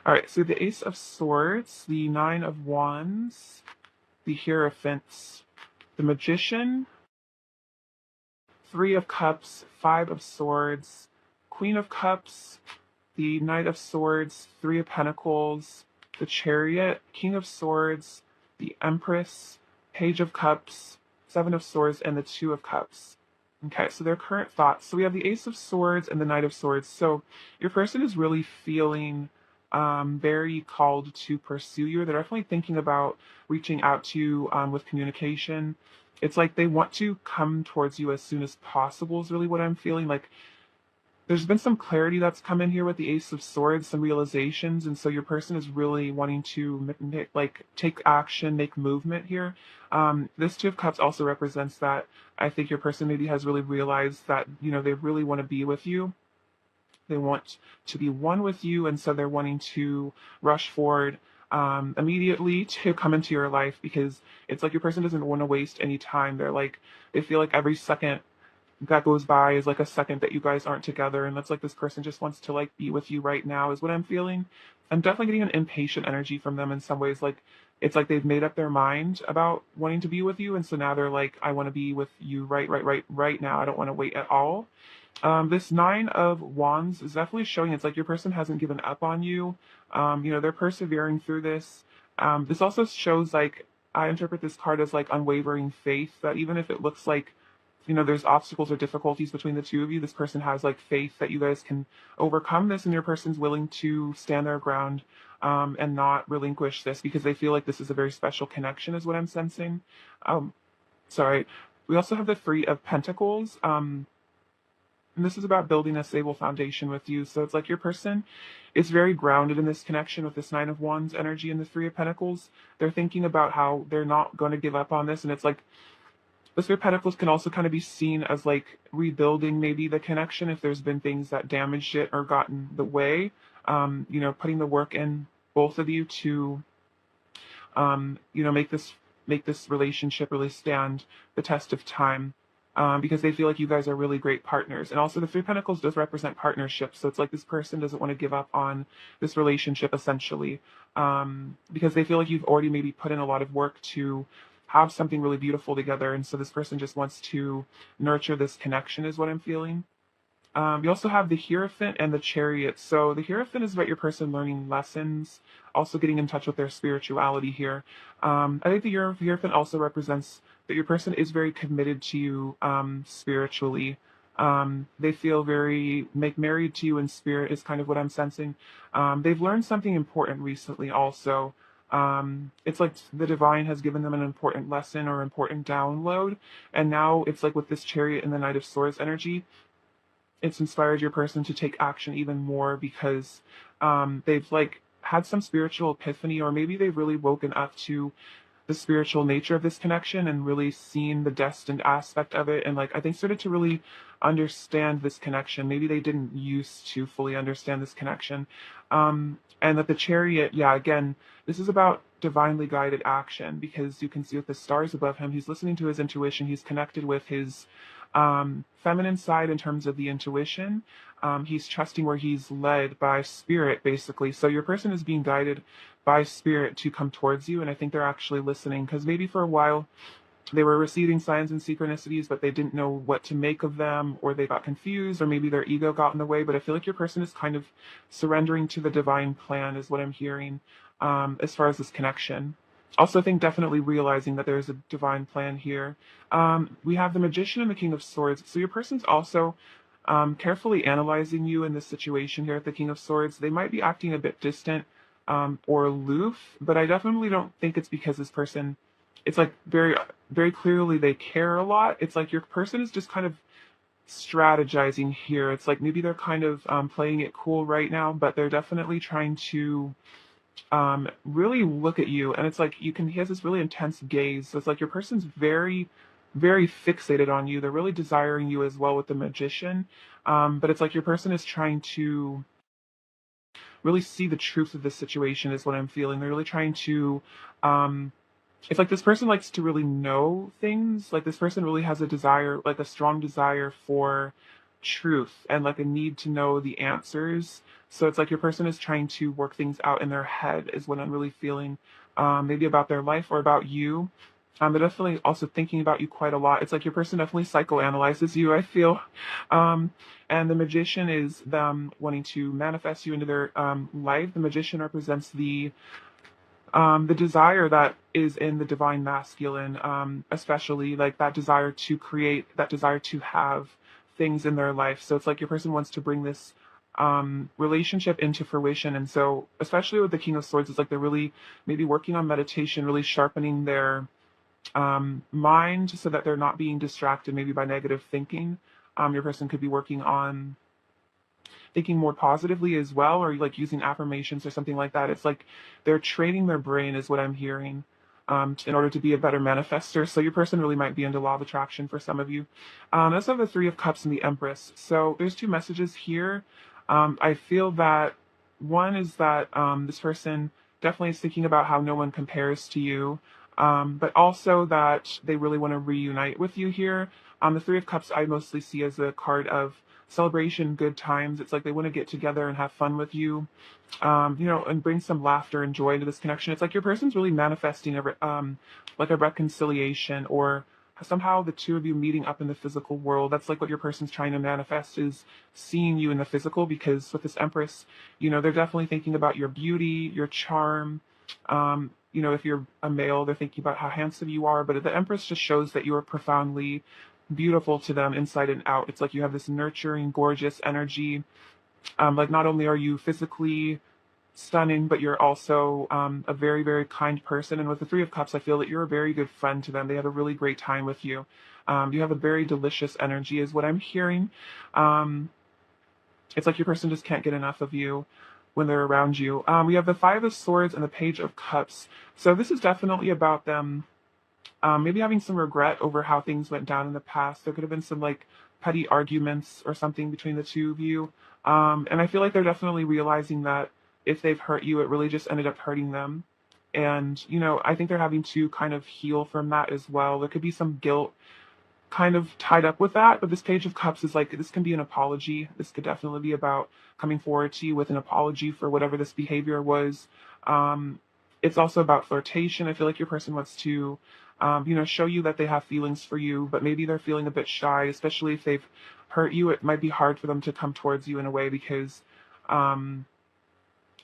All right, so the Ace of Swords, the Nine of Wands, the Hierophant, the Magician, Three of Cups, Five of Swords, Queen of Cups, the Knight of Swords, Three of Pentacles, the Chariot, King of Swords, the Empress, Page of Cups, Seven of Swords, and the Two of Cups. Okay, so their current thoughts. So we have the Ace of Swords and the Knight of Swords. So your person is really feeling very called to pursue you. They're definitely thinking about reaching out to you with communication. It's like they want to come towards you as soon as possible is really what I'm feeling. Like there's been some clarity that's come in here with the Ace of Swords, some realizations, and so your person is really wanting to take action, make movement here. This Two of Cups also represents that I think your person maybe has really realized that they really want to be with you. They want to be one with you, and so they're wanting to rush forward immediately to come into your life because it's like your person doesn't want to waste any time. They feel like every second that goes by is like a second that you guys aren't together, and that's like this person just wants to like be with you right now is what I'm feeling. I'm definitely getting an impatient energy from them in some ways. Like it's like they've made up their mind about wanting to be with you, and so now they're like, I want to be with you right now. I don't want to wait at all. This Nine of Wands is definitely showing it's like your person hasn't given up on you. They're persevering through this. This also shows like I interpret this card as like unwavering faith that even if it looks like there's obstacles or difficulties between the two of you, this person has like faith that you guys can overcome this and your person's willing to stand their ground and not relinquish this because they feel like this is a very special connection is what I'm sensing. Sorry. We also have the Three of Pentacles. And this is about building a stable foundation with you. So it's like your person is very grounded in this connection with this Nine of Wands energy and the Three of Pentacles. They're thinking about how they're not going to give up on this. And it's like the Three of Pentacles can also kind of be seen as like rebuilding maybe the connection if there's been things that damaged it or gotten the way. Putting the work in, both of you, to make this relationship really stand the test of time. Because they feel like you guys are really great partners. And also the Three of Pentacles does represent partnership. So it's like this person doesn't want to give up on this relationship essentially, because they feel like you've already maybe put in a lot of work to have something really beautiful together. And so this person just wants to nurture this connection is what I'm feeling. You also have the Hierophant and the Chariot. So the Hierophant is about your person learning lessons, also getting in touch with their spirituality here. I think the Hierophant also represents that your person is very committed to you spiritually. They feel very married to you in spirit is kind of what I'm sensing. They've learned something important recently also. It's like the divine has given them an important lesson or important download. And now it's like with this Chariot and the Knight of Swords energy, it's inspired your person to take action even more because they've like had some spiritual epiphany, or maybe they've really woken up to the spiritual nature of this connection and really seen the destined aspect of it, and like I think started to really understand this connection. Maybe they didn't used to fully understand this connection. And that the Chariot, yeah, again, this is about divinely guided action, because you can see with the stars above him, he's listening to his intuition, he's connected with his feminine side in terms of the intuition. He's trusting where he's led by spirit, basically. So your person is being guided by spirit to come towards you, and I think they're actually listening, because maybe for a while they were receiving signs and synchronicities, but they didn't know what to make of them, or they got confused, or maybe their ego got in the way. But I feel like your person is kind of surrendering to the divine plan is what I'm hearing, as far as this connection. Also, I think definitely realizing that there's a divine plan here. We have the Magician and the King of Swords. So your person's also carefully analyzing you in this situation here at the King of Swords. They might be acting a bit distant or aloof, but I definitely don't think it's because this person, it's like very, very clearly they care a lot. It's like your person is just kind of strategizing here. It's like maybe they're kind of playing it cool right now, but they're definitely trying to really look at you. And it's like he has this really intense gaze. So it's like your person's very, very fixated on you. They're really desiring you as well with the Magician. But it's like your person is trying to really see the truth of this situation is what I'm feeling. They're really trying to, it's like this person likes to really know things. Like this person really has a desire, like a strong desire for truth and like a need to know the answers. So it's like your person is trying to work things out in their head is what I'm really feeling, maybe about their life or about you. They're definitely also thinking about you quite a lot. It's like your person definitely psychoanalyzes you, I feel. And the Magician is them wanting to manifest you into their life. The Magician represents the desire that is in the divine masculine, especially like that desire to create, that desire to have things in their life. So it's like your person wants to bring this relationship into fruition. And so, especially with the King of Swords, it's like they're really maybe working on meditation, really sharpening their mind so that they're not being distracted maybe by negative thinking. Your person could be working on thinking more positively as well, or like using affirmations or something like that. It's like they're training their brain is what I'm hearing, in order to be a better manifester. So your person really might be into law of attraction for some of you. I also have the Three of Cups and the Empress. So there's two messages here. I feel that one is that this person definitely is thinking about how no one compares to you, but also that they really want to reunite with you here. The Three of Cups I mostly see as a card of celebration, good times. It's like they want to get together and have fun with you, and bring some laughter and joy into this connection. It's like your person's really manifesting like a reconciliation, or somehow the two of you meeting up in the physical world. That's like what your person's trying to manifest, is seeing you in the physical, because with this Empress, they're definitely thinking about your beauty, your charm. If you're a male, they're thinking about how handsome you are, but the Empress just shows that you are profoundly beautiful to them inside and out. It's like you have this nurturing, gorgeous energy. Like not only are you physically stunning, but you're also a very, very kind person. And with the Three of Cups, I feel that you're a very good friend to them. They have a really great time with you. You have a very delicious energy, is what I'm hearing. Um, it's like your person just can't get enough of you when they're around you. We have the Five of Swords and the Page of Cups. So this is definitely about them maybe having some regret over how things went down in the past. There could have been some like petty arguments or something between the two of you. And I feel like they're definitely realizing that if they've hurt you, it really just ended up hurting them. And, I think they're having to kind of heal from that as well. There could be some guilt kind of tied up with that. But this Page of Cups is like, this can be an apology. This could definitely be about coming forward to you with an apology for whatever this behavior was. Um, it's also about flirtation. I feel like your person wants to, show you that they have feelings for you, but maybe they're feeling a bit shy, especially if they've hurt you. It might be hard for them to come towards you in a way because um,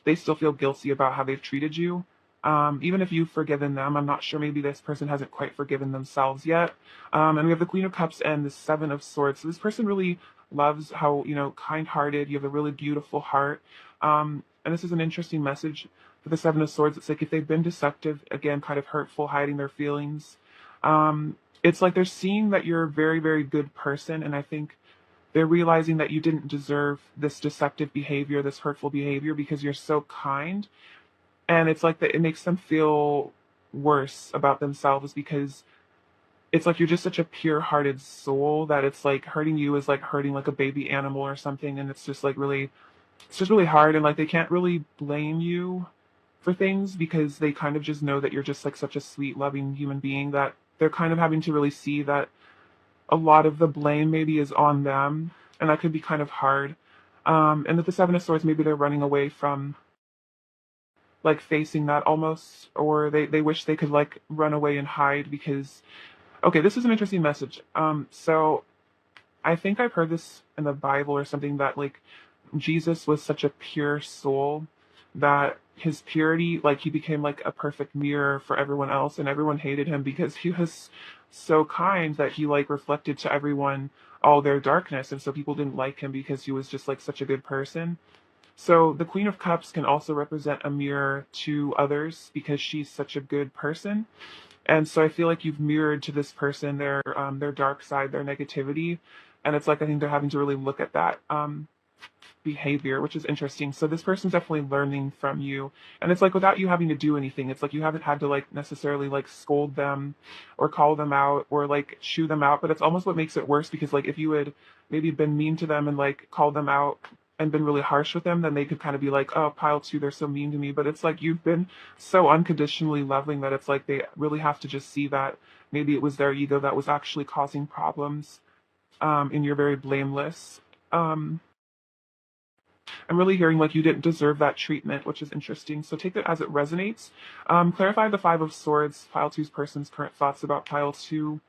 they still feel guilty about how they've treated you. Even if you've forgiven them, I'm not sure, maybe this person hasn't quite forgiven themselves yet. And we have the Queen of Cups and the Seven of Swords. So this person really loves how, kind-hearted, you have a really beautiful heart. And this is an interesting message for the Seven of Swords. It's like if they've been deceptive, again, kind of hurtful, hiding their feelings, it's like they're seeing that you're a very, very good person. And I think they're realizing that you didn't deserve this deceptive behavior, this hurtful behavior, because you're so kind. And it's like that it makes them feel worse about themselves because it's like you're just such a pure-hearted soul that it's like hurting you is like hurting like a baby animal or something. And it's just like really, it's just really hard. And like they can't really blame you for things because they kind of just know that you're just like such a sweet, loving human being that they're kind of having to really see that a lot of the blame maybe is on them. And that could be kind of hard. And with the Seven of Swords, maybe they're running away from like facing that almost, or they wish they could like run away and hide because, okay, this is an interesting message. So I think I've heard this in the Bible or something that like Jesus was such a pure soul that his purity, like he became like a perfect mirror for everyone else, and everyone hated him because he was so kind that he like reflected to everyone all their darkness, and so people didn't like him because he was just like such a good person. So the Queen of Cups can also represent a mirror to others because she's such a good person. And so I feel like you've mirrored to this person their dark side, their negativity, and it's like I think they're having to really look at that behavior, which is interesting. So this person's definitely learning from you, and it's like without you having to do anything. It's like you haven't had to like necessarily like scold them, or call them out, or like shoo them out. But it's almost what makes it worse because like if you had maybe been mean to them and like called them out and been really harsh with them, then they could kind of be like, oh, pile two, they're so mean to me. But it's like you've been so unconditionally loving that it's like they really have to just see that maybe it was their ego that was actually causing problems, and you're very blameless. Um, I'm really hearing like you didn't deserve that treatment, which is interesting. So take that as it resonates. Clarify the Five of Swords, pile two's person's current thoughts about pile two.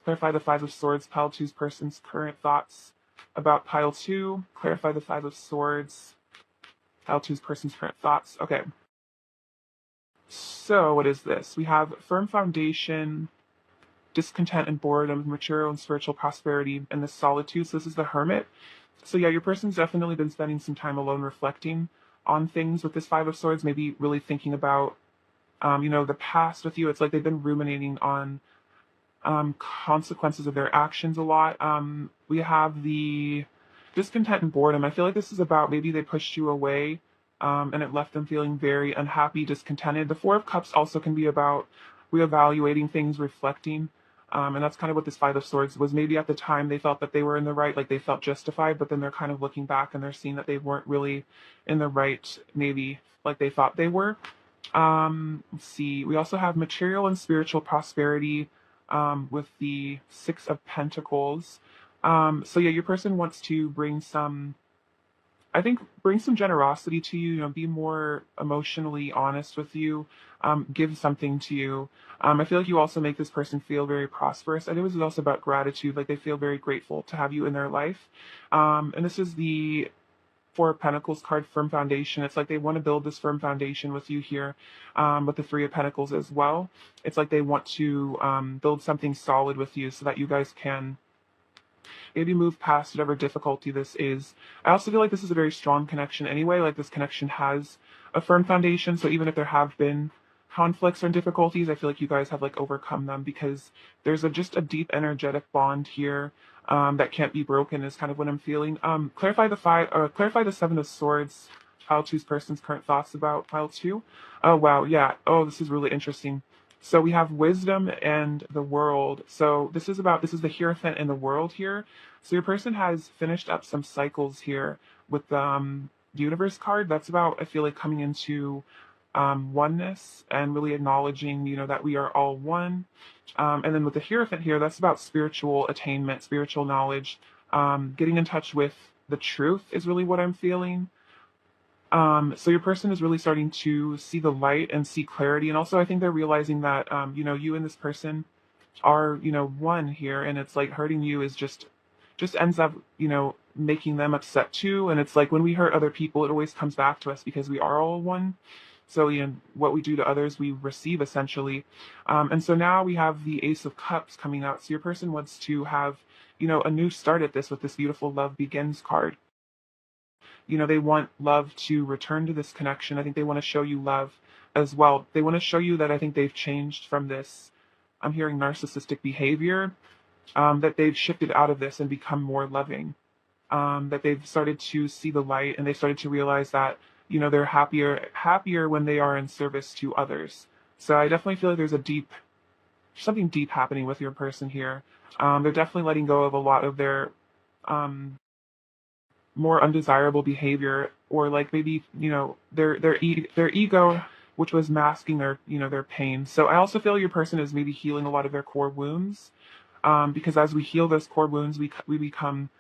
Clarify the Five of Swords, pile two's person's current thoughts about pile two. Clarify the Five of Swords, pile two's person's current thoughts. Okay. So what is this? We have firm foundation, discontent and boredom, material and spiritual prosperity, and the solitude. So this is the Hermit. So yeah, your person's definitely been spending some time alone reflecting on things with this Five of Swords, maybe really thinking about, the past with you. It's like they've been ruminating on consequences of their actions a lot. We have the discontent and boredom. I feel like this is about maybe they pushed you away, and it left them feeling very unhappy, discontented. The Four of Cups also can be about reevaluating things, reflecting. And that's kind of what this Five of Swords was. Maybe at the time they felt that they were in the right, like they felt justified, but then they're kind of looking back and they're seeing that they weren't really in the right, maybe like they thought they were. Let's see. We also have material and spiritual prosperity, with the Six of Pentacles. So yeah, your person wants to bring some, I think, bring some generosity to you, be more emotionally honest with you, give something to you. I feel like you also make this person feel very prosperous. And it was also about gratitude, like they feel very grateful to have you in their life. And this is the Four of Pentacles card, firm foundation. It's like they want to build this firm foundation with you here, with the Three of Pentacles as well. It's like they want to build something solid with you so that you guys can maybe move past whatever difficulty this is. I also feel like this is a very strong connection anyway. Like this connection has a firm foundation. So even if there have been conflicts or difficulties, I feel like you guys have like overcome them because there's just a deep energetic bond here that can't be broken is kind of what I'm feeling. Clarify the Seven of Swords. Pile two's person's current thoughts about pile two. Oh wow, yeah. Oh, this is really interesting. So we have wisdom and the world. So this is the Hierophant and the world here. So your person has finished up some cycles here with the universe card. That's about, I feel like, coming into oneness and really acknowledging, that we are all one. And then with the Hierophant here, that's about spiritual attainment, spiritual knowledge, getting in touch with the truth is really what I'm feeling. So your person is really starting to see the light and see clarity. And also I think they're realizing that, you and this person are, one here, and it's like hurting you is just ends up, making them upset too. And it's like when we hurt other people, it always comes back to us because we are all one. So, what we do to others, we receive essentially. And so now we have the Ace of Cups coming out. So your person wants to have, a new start at this with this beautiful Love Begins card. They want love to return to this connection. I think they want to show you love as well. They want to show you that I think they've changed from this. I'm hearing narcissistic behavior, that they've shifted out of this and become more loving. That they've started to see the light and they started to realize that, they're happier when they are in service to others. So I definitely feel like there's something deep happening with your person here. They're definitely letting go of a lot of their um, more undesirable behavior, or like maybe their ego, which was masking their pain. So I also feel your person is maybe healing a lot of their core wounds, because as we heal those core wounds, we become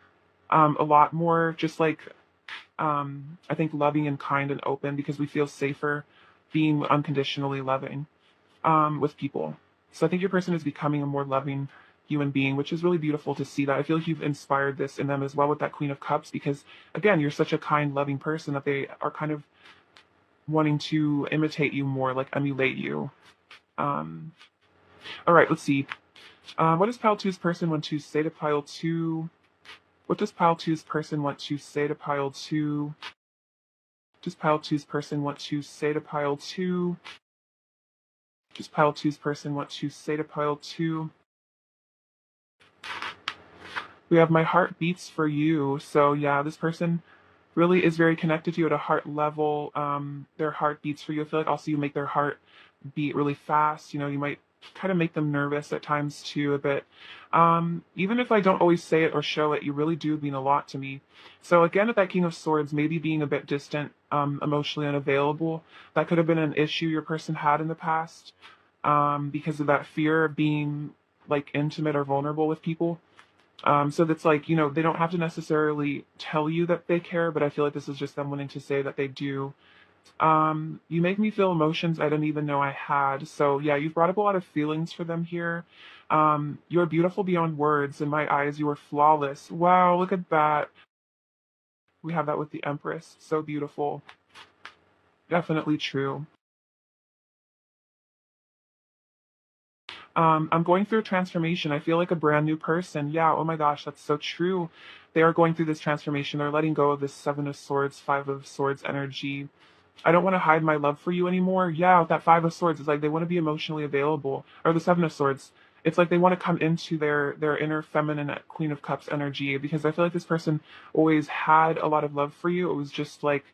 a lot more just like I think loving and kind and open, because we feel safer being unconditionally loving with people. So I think your person is becoming a more loving human being, which is really beautiful to see that. I feel like you've inspired this in them as well with that Queen of Cups, because again, you're such a kind, loving person that they are kind of wanting to imitate you more, like emulate you. Um, all right, let's see. What does pile two's person want to say to pile two? What does pile two's person want to say to pile two? Does pile two's person want to say to pile two? Does pile two's person want to say to pile two? We have my heart beats for you. So yeah, this person really is very connected to you at a heart level. Their heart beats for you. I feel like also you make their heart beat really fast. You might kind of make them nervous at times too a bit. Even if I don't always say it or show it, you really do mean a lot to me. So again, with that King of Swords, maybe being a bit distant, emotionally unavailable, that could have been an issue your person had in the past, because of that fear of being like intimate or vulnerable with people. So that's like, they don't have to necessarily tell you that they care, but I feel like this is just them wanting to say that they do. You make me feel emotions I didn't even know I had. So yeah, you've brought up a lot of feelings for them here. You're beautiful beyond words. In my eyes, you are flawless. Wow, look at that. We have that with the Empress. So beautiful. Definitely true. I'm going through a transformation. I feel like a brand new person. Yeah, oh my gosh, that's so true. They are going through this transformation. They're letting go of this Seven of Swords, Five of Swords energy. I don't want to hide my love for you anymore. Yeah, with that Five of Swords, it's like they want to be emotionally available. Or the Seven of Swords, it's like they want to come into their inner feminine Queen of Cups energy, because I feel like this person always had a lot of love for you. It was just like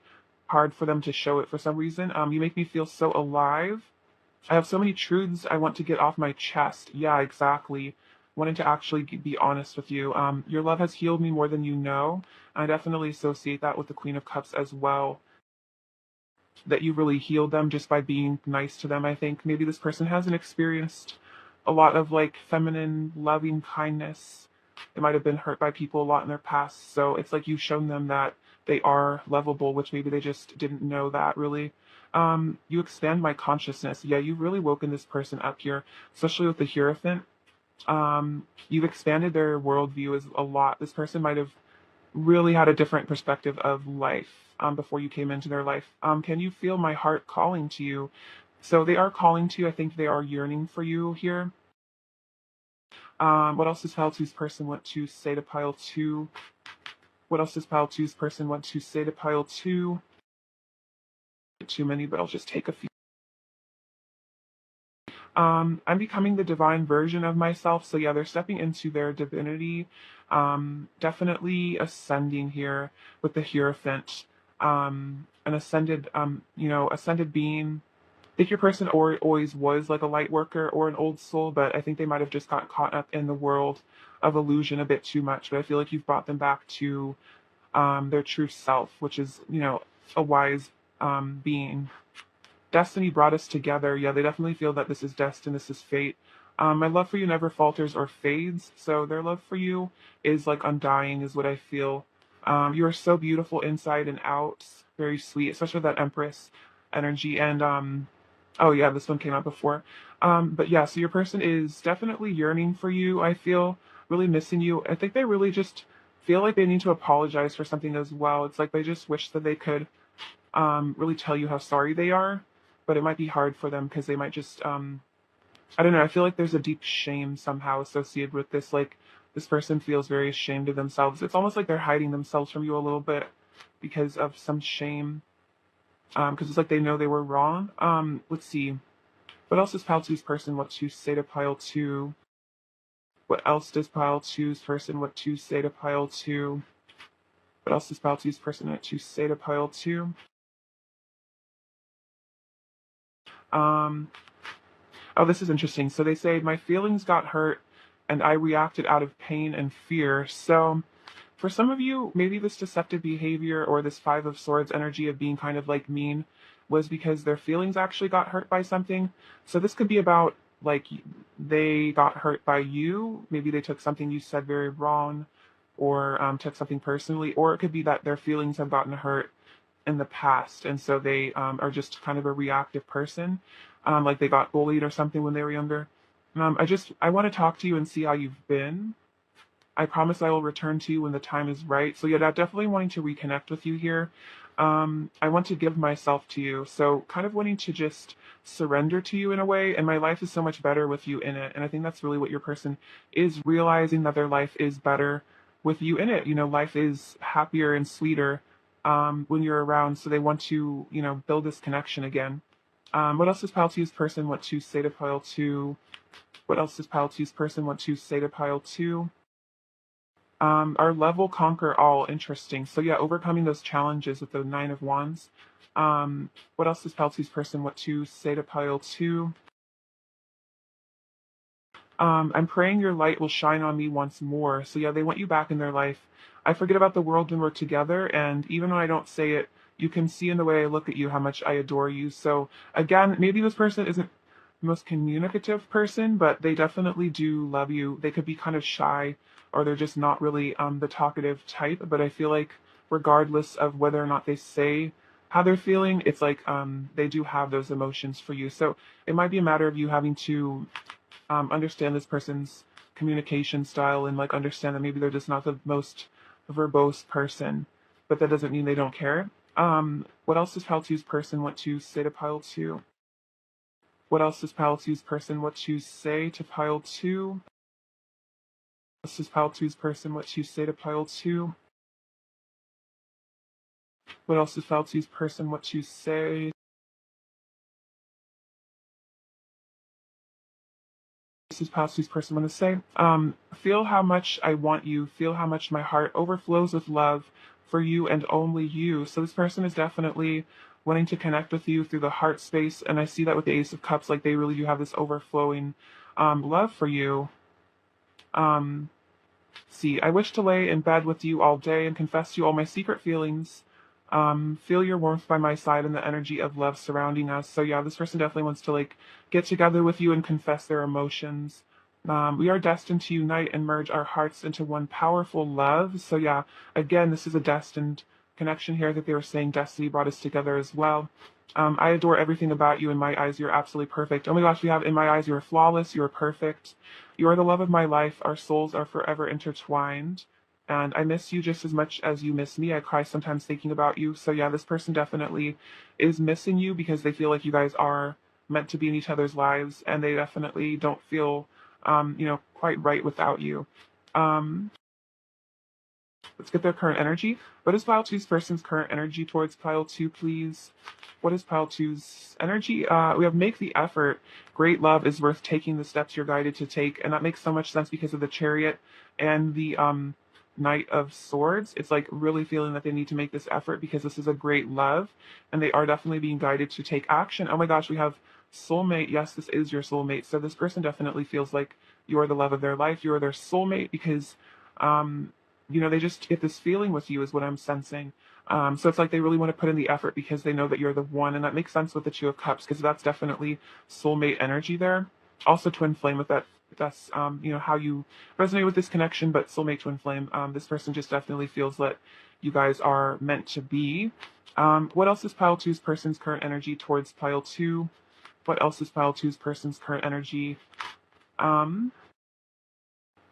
hard for them to show it for some reason. You make me feel so alive. I have so many truths I want to get off my chest. Yeah, exactly. Wanting to actually be honest with you. Your love has healed me more than you know. I definitely associate that with the Queen of Cups as well. That you really healed them just by being nice to them. I think maybe this person hasn't experienced a lot of like feminine, loving kindness. They might have been hurt by people a lot in their past. So it's like you've shown them that they are lovable, which maybe they just didn't know that really. You expand my consciousness. Yeah, you've really woken this person up here, especially with the Hierophant. You've expanded their worldview a lot. This person might have really had a different perspective of life before you came into their life. Can you feel my heart calling to you? So they are calling to you. I think they are yearning for you here. What else does Pile Two's person want to say to Pile Two? What else does Pile Two's person want to say to Pile Two? too many, but I'll just take a few. I'm becoming the divine version of myself. So yeah, they're stepping into their divinity. Definitely ascending here with the Hierophant. An ascended, ascended being. I think your person always was like a light worker or an old soul, but I think they might have just got caught up in the world of illusion a bit too much. But I feel like you've brought them back to their true self, which is, a wise being. Destiny brought us together. Yeah, they definitely feel that this is destined, this is fate. My love for you never falters or fades. So their love for you is like undying, is what I feel. You are so beautiful inside and out, very sweet, especially that Empress energy. And oh yeah, this one came out before. But yeah, so your person is definitely yearning for you. I feel really missing you. I think they really just feel like they need to apologize for something as well. It's like they just wish that they could really tell you how sorry they are, but it might be hard for them because they might just, I don't know. I feel like there's a deep shame somehow associated with this. Like this person feels very ashamed of themselves. It's almost like they're hiding themselves from you a little bit because of some shame. Because it's like they know they were wrong. Let's see. What else does pile two's person want to say to pile two? What else does pile two's person want to say to pile two? What else does pile two's person want to say to pile two? Um, Oh, this is interesting. So they say, my feelings got hurt and I reacted out of pain and fear. So for some of you, maybe this deceptive behavior or this Five of Swords energy of being kind of like mean was because their feelings actually got hurt by something. So this could be about like they got hurt by you. Maybe they took something you said very wrong or took something personally, or it could be that their feelings have gotten hurt in the past, and so they are just kind of a reactive person, like they got bullied or something when they were younger. I want to talk to you and see how you've been. I promise I will return to you when the time is right. So yeah, definitely wanting to reconnect with you here. I want to give myself to you, so kind of wanting to just surrender to you in a way. And my life is so much better with you in it. And I think that's really what your person is realizing, that their life is better with you in it. Life is happier and sweeter when you're around. So they want to, build this connection again. What else does Pile Two's person want to say to Pile Two? What else does Pile Two's person want to say to Pile Two? Our level conquer all. Interesting. So yeah, overcoming those challenges with the Nine of Wands. What else does Pile Two's person want to say to Pile Two? I'm praying your light will shine on me once more. So yeah, they want you back in their life. I forget about the world when we're together, and even when I don't say it, you can see in the way I look at you how much I adore you. So again, maybe this person isn't the most communicative person, but they definitely do love you. They could be kind of shy, or they're just not really the talkative type. But I feel like regardless of whether or not they say how they're feeling, it's like they do have those emotions for you. So it might be a matter of you having to understand this person's communication style and like understand that maybe they're just not the most verbose person, but that doesn't mean they don't care. What else does Pile Two's person want to say to Pile Two? What else does Pile Two's person want to say to Pile Two? What else does Pile Two's person want to say to Pile Two? What else does Pile Two's person want to say? This is Pile Two's person want to say. Feel how much I want you. Feel how much my heart overflows with love for you and only you. So this person is definitely wanting to connect with you through the heart space, and I see that with the Ace of Cups, like they really do have this overflowing love for you. Um, See, I wish to lay in bed with you all day and confess to you all my secret feelings. Feel your warmth by my side and the energy of love surrounding us. So yeah, this person definitely wants to like get together with you and confess their emotions. We are destined to unite and merge our hearts into one powerful love. So yeah, again, this is a destined connection here that they were saying destiny brought us together as well. I adore everything about you. In my eyes, you're absolutely perfect. Oh my gosh, we have in my eyes, you're flawless. You're perfect. You are the love of my life. Our souls are forever intertwined. And I miss you just as much as you miss me. I cry sometimes thinking about you. So yeah, this person definitely is missing you because they feel like you guys are meant to be in each other's lives, and they definitely don't feel, quite right without you. Um, Let's get their current energy. What is pile two's person's current energy towards pile two, please? What is pile two's energy? We have make the effort. Great love is worth taking the steps you're guided to take. And that makes so much sense because of the chariot and the Knight of Swords. It's like really feeling that they need to make this effort because this is a great love and they are definitely being guided to take action. Oh my gosh, we have soulmate. Yes, this is your soulmate. So this person definitely feels like you're the love of their life. You're their soulmate because, they just get this feeling with you is what I'm sensing. So it's like they really want to put in the effort because they know that you're the one. And that makes sense with the Two of Cups because that's definitely soulmate energy there. Also twin flame with that. That's, how you resonate with this connection, but soulmate twin flame. This person just definitely feels that you guys are meant to be. What else is pile two's person's current energy towards pile two? What else is pile two's person's current energy?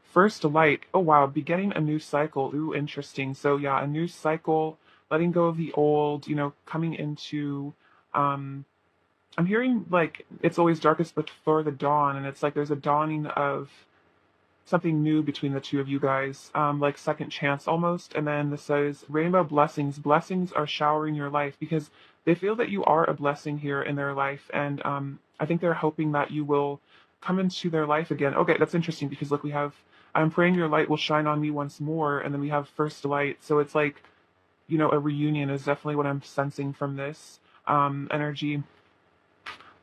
First light. Oh wow, beginning a new cycle. Ooh, interesting. So yeah, a new cycle, letting go of the old, coming into I'm hearing like it's always darkest before the dawn, and it's like there's a dawning of something new between the two of you guys, like second chance almost. And then this says rainbow blessings. Blessings are showering your life because they feel that you are a blessing here in their life, and I think they're hoping that you will come into their life again. Okay, that's interesting because look, we have I'm praying your light will shine on me once more, and then we have first light. So it's like a reunion is definitely what I'm sensing from this energy.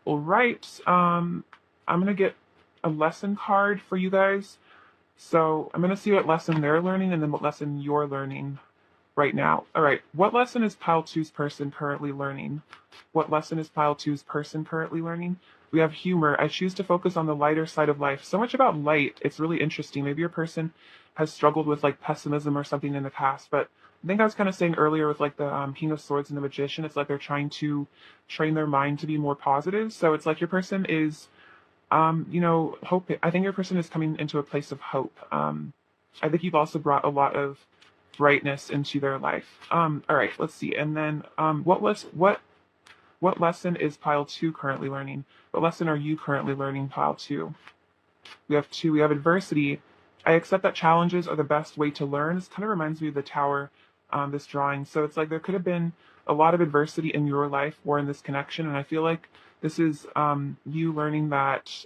All right, I'm gonna get a lesson card for you guys. So I'm going to see what lesson they're learning and then what lesson you're learning right now. All right. What lesson is pile two's person currently learning? What lesson is pile two's person currently learning? We have humor. I choose to focus on the lighter side of life. So much about light. It's really interesting. Maybe your person has struggled with like pessimism or something in the past, but I think I was kind of saying earlier with like the King of Swords and the Magician, it's like they're trying to train their mind to be more positive. So it's like your person is hope. I think your person is coming into a place of hope. I think you've also brought a lot of brightness into their life. All right, let's see. And then, what lesson is pile two currently learning? What lesson are you currently learning, pile two? We have two. We have adversity. I accept that challenges are the best way to learn. This kind of reminds me of the tower, this drawing. So it's like there could have been a lot of adversity in your life or in this connection, and I feel like this is you learning that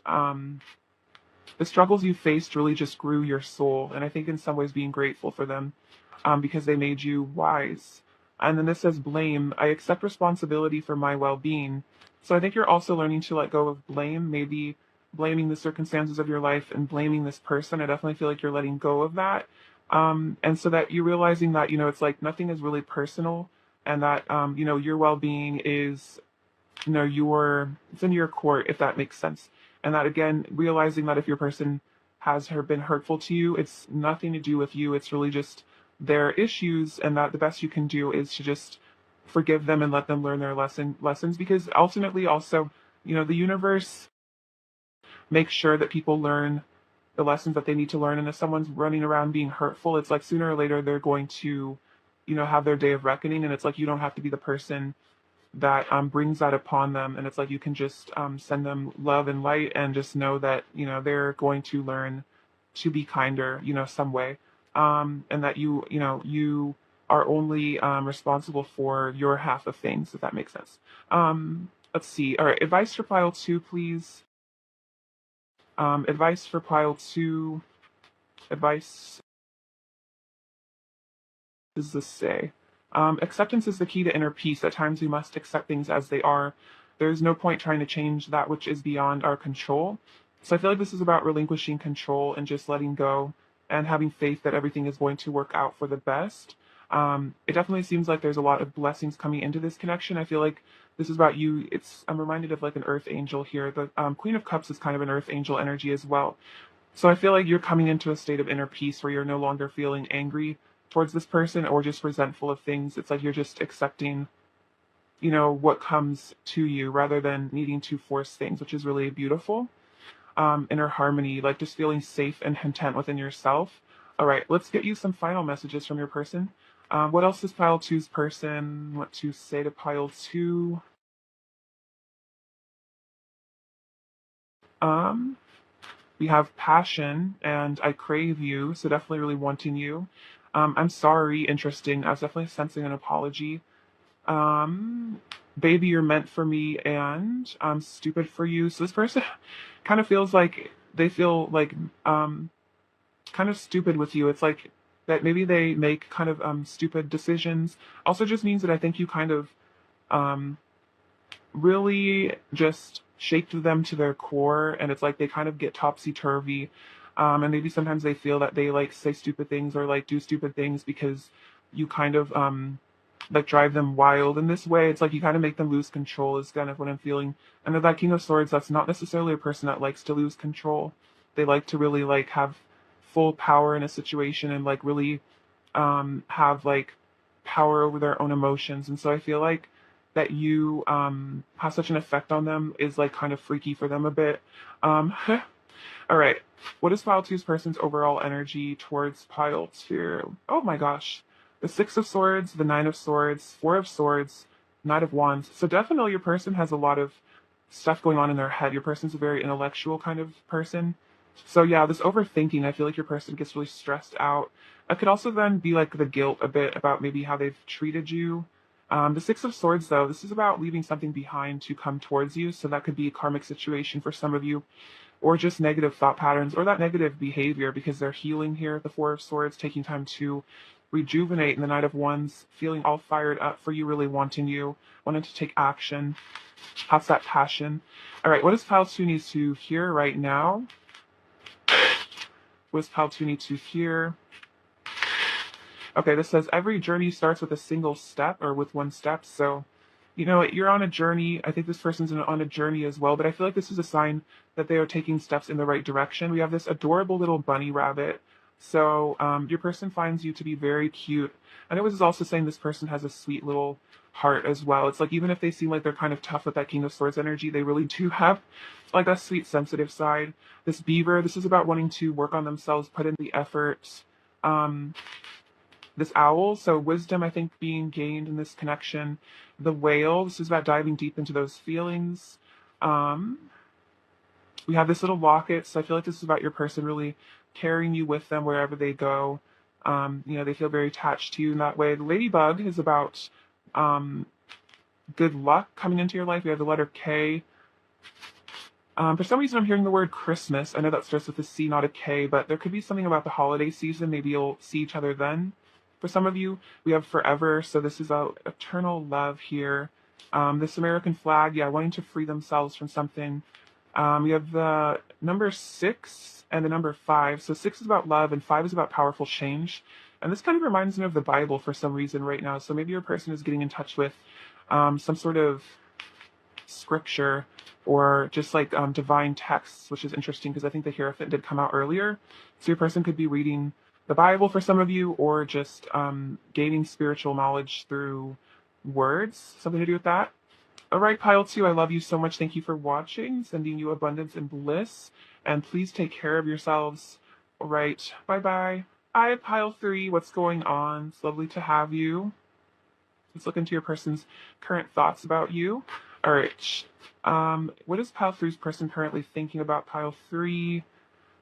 the struggles you faced really just grew your soul, and I think in some ways being grateful for them because they made you wise. And then this says blame. I accept responsibility for my well-being. So I think you're also learning to let go of blame, maybe blaming the circumstances of your life and blaming this person. I definitely feel like you're letting go of that. And so that you're realizing that, it's like nothing is really personal and that, your well-being is it's in your court, if that makes sense. And that again, realizing that if your person has been hurtful to you, it's nothing to do with you. It's really just their issues, and that the best you can do is to just forgive them and let them learn their lessons. Because ultimately, also, the universe makes sure that people learn the lessons that they need to learn. And if someone's running around being hurtful, it's like sooner or later they're going to, have their day of reckoning. And it's like you don't have to be the person that brings that upon them, and it's like you can just send them love and light and just know that they're going to learn to be kinder some way, and that you are only responsible for your half of things, if that makes sense. Let's see. All right, advice for pile two, please. Advice for pile two. Advice. Does this say? Acceptance is the key to inner peace. At times we must accept things as they are. There's no point trying to change that which is beyond our control. So I feel like this is about relinquishing control and just letting go and having faith that everything is going to work out for the best. It definitely seems like there's a lot of blessings coming into this connection. I feel like this is about you. I'm reminded of like an earth angel here. The Queen of Cups is kind of an earth angel energy as well. So I feel like you're coming into a state of inner peace where you're no longer feeling angry towards this person or just resentful of things. It's like you're just accepting, what comes to you rather than needing to force things, which is really beautiful. Inner harmony, like just feeling safe and content within yourself. All right, let's get you some final messages from your person. What else does pile two's person want to say to pile two? We have passion and I crave you, so definitely really wanting you. I'm sorry, interesting. I was definitely sensing an apology. Um, Baby, you're meant for me, and I'm stupid for you. So this person kind of feels like they feel like um kind of stupid with you. It's like that maybe they make kind of stupid decisions. Also just means that I think you kind of um really just shaped them to their core, and it's like they kind of get topsy-turvy. And maybe sometimes they feel that they like say stupid things or like do stupid things because you kind of like drive them wild in this way. It's like you kind of make them lose control is kind of what I'm feeling. And with that King of Swords, that's not necessarily a person that likes to lose control. They like to really like have full power in a situation and like really have like power over their own emotions. And so I feel like that you have such an effect on them is like kind of freaky for them a bit. All right. What is pile two's person's overall energy towards pile two? Oh my gosh. The Six of Swords, the Nine of Swords, Four of Swords, Knight of Wands. So definitely your person has a lot of stuff going on in their head. Your person's a very intellectual kind of person. So yeah, this overthinking, I feel like your person gets really stressed out. It could also then be like the guilt a bit about maybe how they've treated you. The Six of Swords, though, this is about leaving something behind to come towards you. So that could be a karmic situation for some of you, or just negative thought patterns, or that negative behavior because they're healing here. The Four of Swords, taking time to rejuvenate, and the Knight of Wands, feeling all fired up for you, really wanting you, wanting to take action. Has that passion. All right, what does pile two need to hear right now? What does pile two need to hear? Okay, this says every journey starts with a single step or with one step. So, you know, you're on a journey. I think this person's on a journey as well, but I feel like this is a sign that they are taking steps in the right direction. We have this adorable little bunny rabbit. So, your person finds you to be very cute. And it was also saying this person has a sweet little heart as well. It's like even if they seem like they're kind of tough with that King of Swords energy, they really do have like a sweet, sensitive side. This beaver, this is about wanting to work on themselves, put in the effort. Um, this owl, so wisdom, I think, being gained in this connection. The whale, this is about diving deep into those feelings. Um, we have this little locket, so I feel like this is about your person really carrying you with them wherever they go. You know, they feel very attached to you in that way. The ladybug is about um, good luck coming into your life. We have the letter K. For some reason, I'm hearing the word Christmas. I know that starts with a C, not a K, but there could be something about the holiday season. Maybe you'll see each other then. For some of you, we have forever, so this is about eternal love here. This American flag, yeah, wanting to free themselves from something. We have the number 6 and the number 5. So 6 is about love and 5 is about powerful change. And this kind of reminds me of the Bible for some reason right now. So maybe your person is getting in touch with some sort of scripture or just like divine texts, which is interesting because I think the Hierophant did come out earlier. So your person could be reading the Bible for some of you, or just gaining spiritual knowledge through words, something to do with that. All right, pile two, I love you so much. Thank you for watching, sending you abundance and bliss, and please take care of yourselves. All right, bye bye. Hi, pile three, what's going on? It's lovely to have you. Let's look into your person's current thoughts about you. All right. What is pile three's person currently thinking about pile three?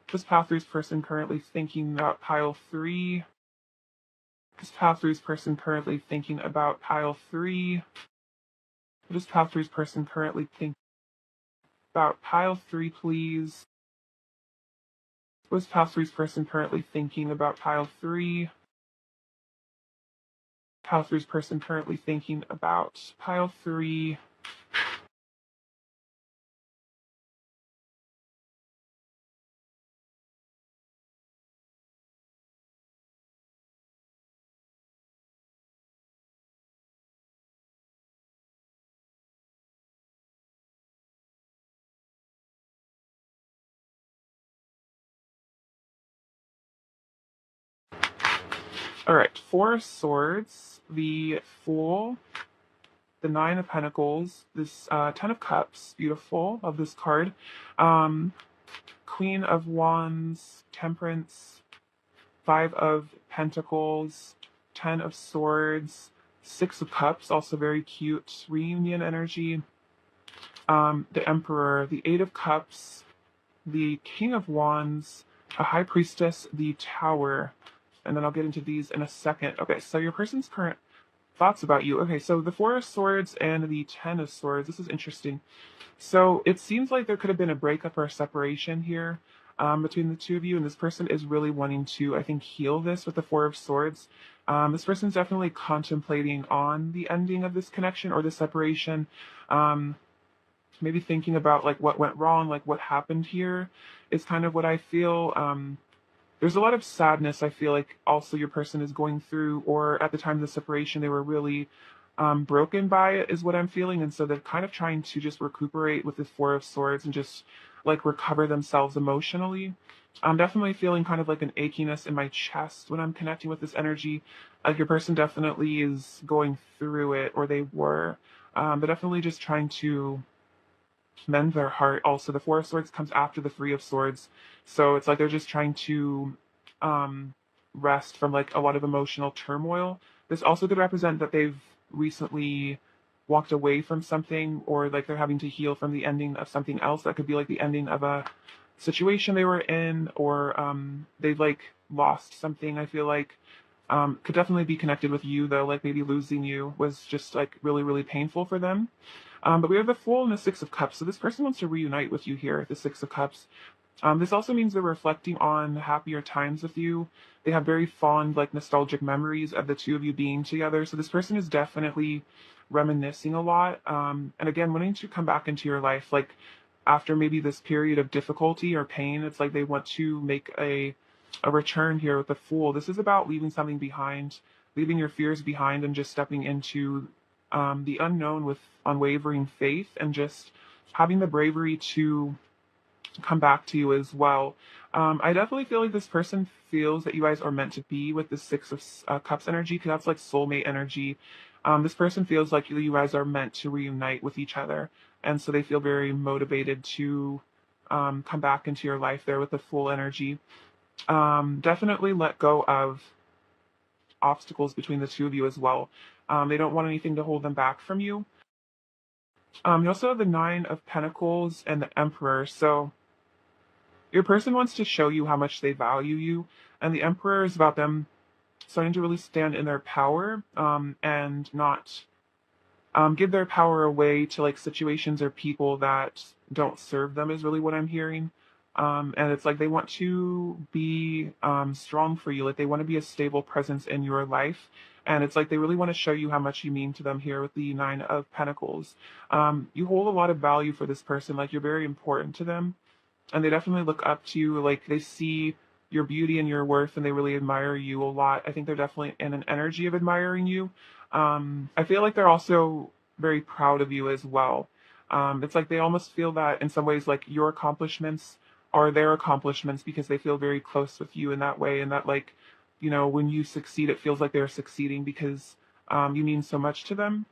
What is pile three's person currently thinking about pile three? What is pile three's person currently thinking about pile three? What is pile three's person currently thinking about pile three, please? What is pile three's person currently thinking about pile three? Pile three's person currently thinking about pile three. All right, Four of Swords, the Fool, the Nine of Pentacles, this Ten of Cups, beautiful, of this card. Queen of Wands, Temperance, Five of Pentacles, Ten of Swords, Six of Cups, also very cute, reunion energy. The Emperor, the Eight of Cups, the King of Wands, a High Priestess, the Tower. and then I'll get into these in a second. Okay, so your person's current thoughts about you. Okay, so the Four of Swords and the Ten of Swords. This is interesting. So it seems like there could have been a breakup or a separation here between the two of you, and this person is really wanting to, I think, heal this with the Four of Swords. This person's definitely contemplating on the ending of this connection or the separation. Um, Maybe thinking about like what went wrong, like what happened here is kind of what I feel. There's a lot of sadness I feel like also your person is going through, or at the time of the separation, they were really broken by it, is what I'm feeling. And so they're kind of trying to just recuperate with the Four of Swords and just like recover themselves emotionally. I'm definitely feeling kind of like an achiness in my chest when I'm connecting with this energy. Like your person definitely is going through it, or they were. They're definitely just trying to mend their heart. Also, the Four of Swords comes after the Three of Swords, so it's like they're just trying to um, rest from like a lot of emotional turmoil. This also could represent that they've recently walked away from something, or like they're having to heal from the ending of something else. That could be like the ending of a situation they were in, or they've like lost something. I feel like could definitely be connected with you though. Like maybe losing you was just like really, really painful for them. But we have the Fool and the Six of Cups. So this person wants to reunite with you here, the Six of Cups. This also means they're reflecting on happier times with you. They have very fond, like nostalgic memories of the two of you being together. So this person is definitely reminiscing a lot. And again, wanting to come back into your life, like after maybe this period of difficulty or pain, it's like they want to make a return here with the Fool. This is about leaving something behind, leaving your fears behind, and just stepping into the unknown with unwavering faith, and just having the bravery to come back to you as well. I definitely feel like this person feels that you guys are meant to be with the Six of Cups energy, because that's like soulmate energy. This person feels like you guys are meant to reunite with each other, and so they feel very motivated to come back into your life there with the Full energy. Definitely let go of obstacles between the two of you as well. They don't want anything to hold them back from you. You also have the Nine of Pentacles and the Emperor. So your person wants to show you how much they value you, and the Emperor is about them starting to really stand in their power, and not give their power away to like situations or people that don't serve them, is really what I'm hearing. And it's like they want to be strong for you, like they want to be a stable presence in your life. And it's like they really want to show you how much you mean to them here with the Nine of Pentacles. You hold a lot of value for this person, like you're very important to them, and they definitely look up to you. Like they see your beauty and your worth, and they really admire you a lot. I think they're definitely in an energy of admiring you. I feel like they're also very proud of you as well. It's like they almost feel that in some ways, like your accomplishments are their accomplishments, because they feel very close with you in that way, and that like, you know, when you succeed, it feels like they're succeeding because you mean so much to them.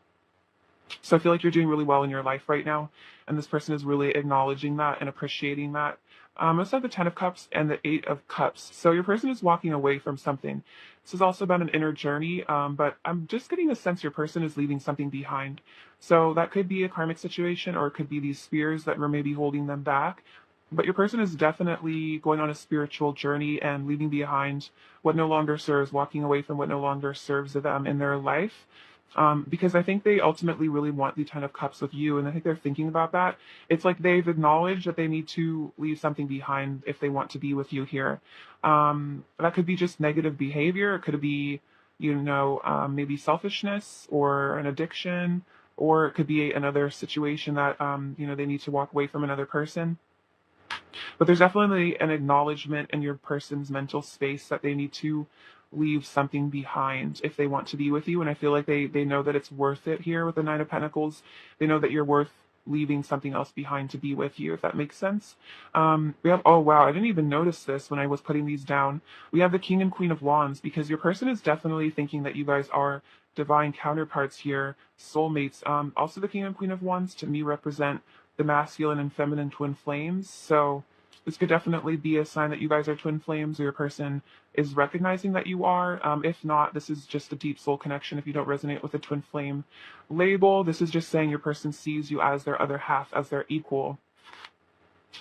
So I feel like you're doing really well in your life right now, and this person is really acknowledging that and appreciating that. I also have the Ten of Cups and the Eight of Cups. So your person is walking away from something. This is also about an inner journey, but I'm just getting the sense your person is leaving something behind. So that could be a karmic situation, or it could be these fears that were maybe holding them back. But your person is definitely going on a spiritual journey and leaving behind what no longer serves, walking away from what no longer serves them in their life. Because I think they ultimately really want the Ten of Cups with you, and I think they're thinking about that. It's like they've acknowledged that they need to leave something behind if they want to be with you here. That could be just negative behavior. It could be, maybe selfishness or an addiction, or it could be another situation that, they need to walk away from another person. But there's definitely an acknowledgement in your person's mental space that they need to leave something behind if they want to be with you. And I feel like they know that it's worth it here with the Nine of Pentacles. They know that you're worth leaving something else behind to be with you, if that makes sense. We have, oh wow, I didn't even notice this when I was putting these down. We have the King and Queen of Wands, because your person is definitely thinking that you guys are divine counterparts here, soulmates. Also the King and Queen of Wands to me represent the masculine and feminine twin flames. So this could definitely be a sign that you guys are twin flames, or your person is recognizing that you are. If not, this is just a deep soul connection. If you don't resonate with the twin flame label, this is just saying your person sees you as their other half, as their equal.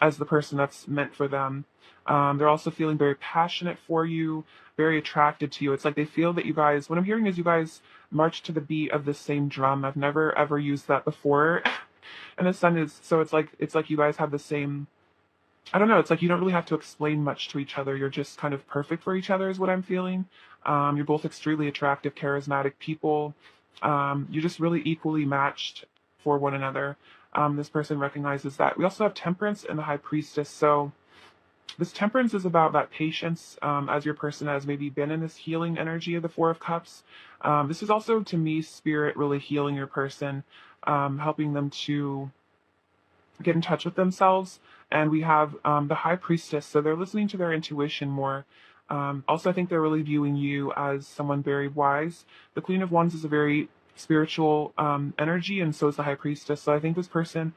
as the person that's meant for them. They're also feeling very passionate for you, very attracted to you. It's like they feel that you guys, what I'm hearing is you guys march to the beat of the same drum. I've never ever used that before. And the sun is, so it's like you guys have the same, I don't know, it's like you don't really have to explain much to each other. You're just kind of perfect for each other, is what I'm feeling. You're both extremely attractive, charismatic people. You're just really equally matched for one another. This person recognizes that. We also have Temperance and the High Priestess. So this Temperance is about that patience, as your person has maybe been in this healing energy of the Four of Cups. This is also, to me, Spirit really healing your person, helping them to get in touch with themselves. And we have the High Priestess, so they're listening to their intuition more. Also, I think they're really viewing you as someone very wise. The Queen of Wands is a very spiritual energy, and so is the High Priestess. So I think this person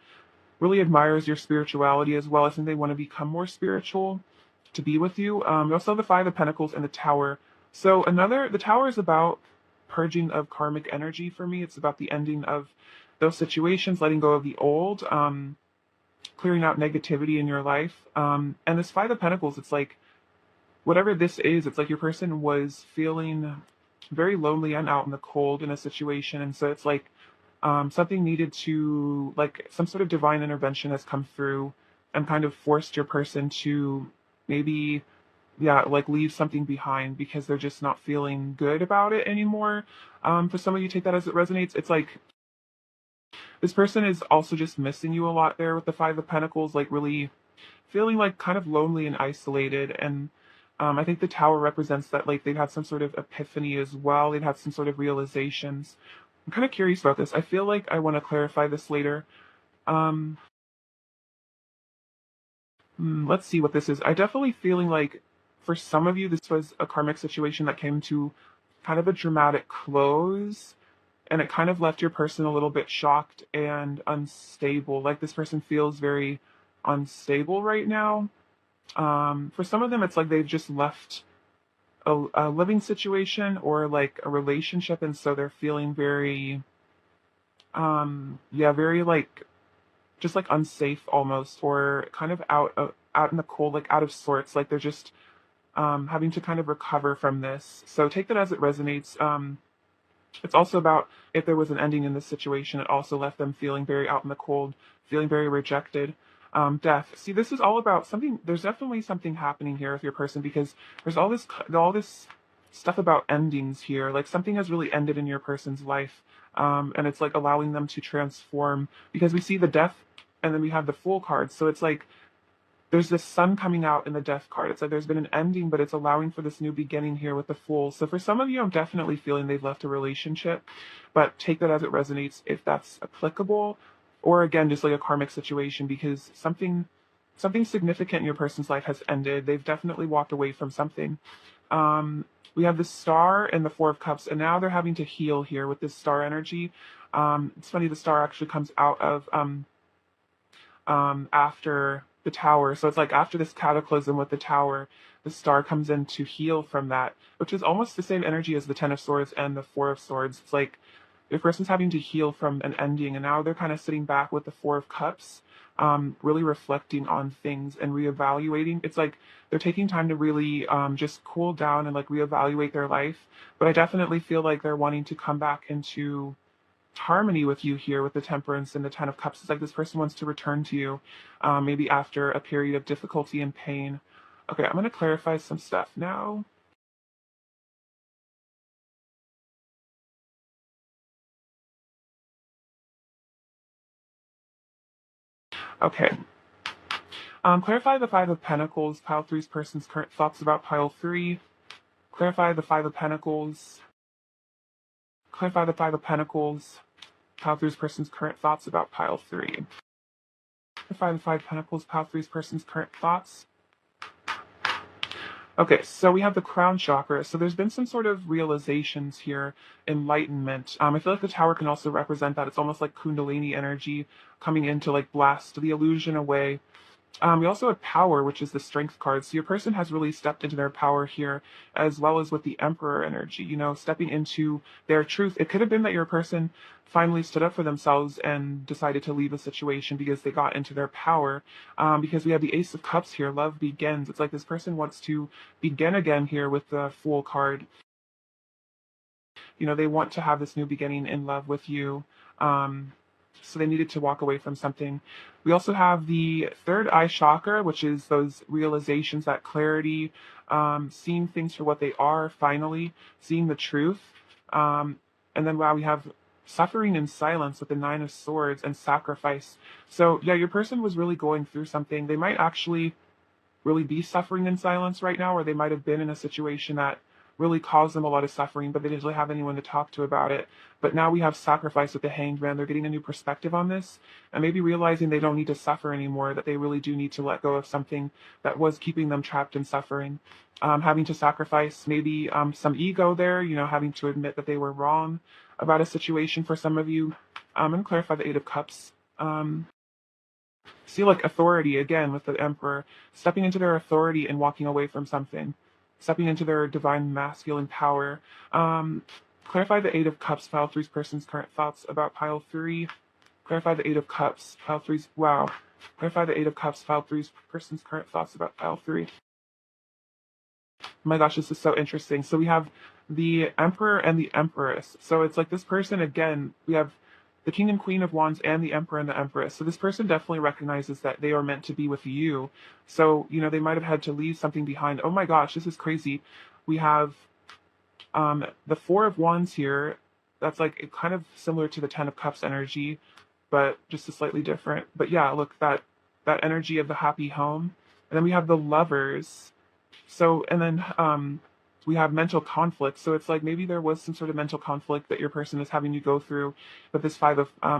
really admires your spirituality as well. I think they want to become more spiritual to be with you. We also have the Five of Pentacles and the Tower. So the Tower is about purging of karmic energy for me. It's about the ending of those situations, letting go of the old, clearing out negativity in your life. And this Five of Pentacles, it's like, whatever this is, it's like your person was feeling very lonely and out in the cold in a situation. And so it's like something needed to, like, some sort of divine intervention has come through and kind of forced your person to maybe, yeah, like leave something behind because they're just not feeling good about it anymore. For some of you, take that as it resonates. It's like this person is also just missing you a lot there with the Five of Pentacles, like really feeling like kind of lonely and isolated. And I think the Tower represents that, like, they've had some sort of epiphany as well. They've had some sort of realizations. I'm kind of curious about this. I feel like I want to clarify this later. Um, let's see what this is. I definitely feeling like for some of you, this was a karmic situation that came to kind of a dramatic close, and it kind of left your person a little bit shocked and unstable. Like this person feels very unstable right now. For some of them, it's like they've just left a living situation or like a relationship, and so they're feeling very, yeah, very like just like unsafe almost, or kind of out in the cold, like out of sorts. Like they're just having to kind of recover from this. So take that as it resonates. It's also about if there was an ending in this situation, it also left them feeling very out in the cold, feeling very rejected. Death. See, this is all about something. There's definitely something happening here with your person because there's all this stuff about endings here. Like something has really ended in your person's life, and it's like allowing them to transform because we see the Death, and then we have the Fool card. So it's like there's this sun coming out in the Death card. It's like there's been an ending, but it's allowing for this new beginning here with the Fool. So for some of you, I'm definitely feeling they've left a relationship, but take that as it resonates if that's applicable, or again, just like a karmic situation because something significant in your person's life has ended. They've definitely walked away from something. We have the Star and the Four of Cups, and now they're having to heal here with this Star energy. It's funny, the Star actually comes out of after the Tower. So it's like after this cataclysm with the Tower, the Star comes in to heal from that, which is almost the same energy as the Ten of Swords and the Four of Swords. It's like the person's having to heal from an ending, and now they're kind of sitting back with the Four of Cups, really reflecting on things and reevaluating. It's like they're taking time to really just cool down and like reevaluate their life. But I definitely feel like they're wanting to come back into harmony with you here with the Temperance and the Ten of Cups. It's like this person wants to return to you, maybe after a period of difficulty and pain. Okay, I'm going to clarify some stuff now. Okay. Clarify the Five of Pentacles, pile three's person's current thoughts about pile three. Clarify the Five of Pentacles. Clarify the Five of Pentacles, pile three's person's current thoughts about pile three. Clarify the Five of Pentacles, pile three's person's current thoughts. Okay, so we have the crown chakra. So there's been some sort of realizations here, enlightenment. I feel like the Tower can also represent that. It's almost like Kundalini energy coming in to like blast the illusion away. We also have power, which is the strength card. So your person has really stepped into their power here, as well as with the emperor energy, stepping into their truth. It could have been that your person finally stood up for themselves and decided to leave a situation because they got into their power. Because we have the Ace of Cups here, love begins. It's like this person wants to begin again here with the Fool card. They want to have this new beginning in love with you. So they needed to walk away from something. We also have the third eye chakra, which is those realizations, that clarity, seeing things for what they are, finally, seeing the truth. And then, wow, we have suffering in silence with the Nine of Swords and sacrifice. So, yeah, your person was really going through something. They might actually really be suffering in silence right now, or they might have been in a situation that really caused them a lot of suffering, but they didn't really have anyone to talk to about it. But now we have sacrifice with the Hanged Man. They're getting a new perspective on this and maybe realizing they don't need to suffer anymore, that they really do need to let go of something that was keeping them trapped in suffering. Having to sacrifice maybe some ego there, having to admit that they were wrong about a situation for some of you. And clarify the Eight of Cups. See, like authority again with the Emperor, stepping into their authority and walking away from something, stepping into their divine masculine power. Clarify the Eight of Cups, pile three's person's current thoughts about pile three. Clarify the Eight of Cups, pile three's, wow. Clarify the Eight of Cups, pile three's person's current thoughts about pile three. Oh my gosh, this is so interesting. So we have the Emperor and the Empress. So it's like this person, again, we have the King and Queen of Wands and the Emperor and the Empress. So this person definitely recognizes that they are meant to be with you. So, they might have had to leave something behind. Oh my gosh, this is crazy. We have the Four of Wands here. That's like kind of similar to the Ten of Cups energy, but just a slightly different. But yeah, look, that energy of the happy home. And then we have the Lovers. So, and then we have mental conflict. So it's like maybe there was some sort of mental conflict that your person is having to go through with this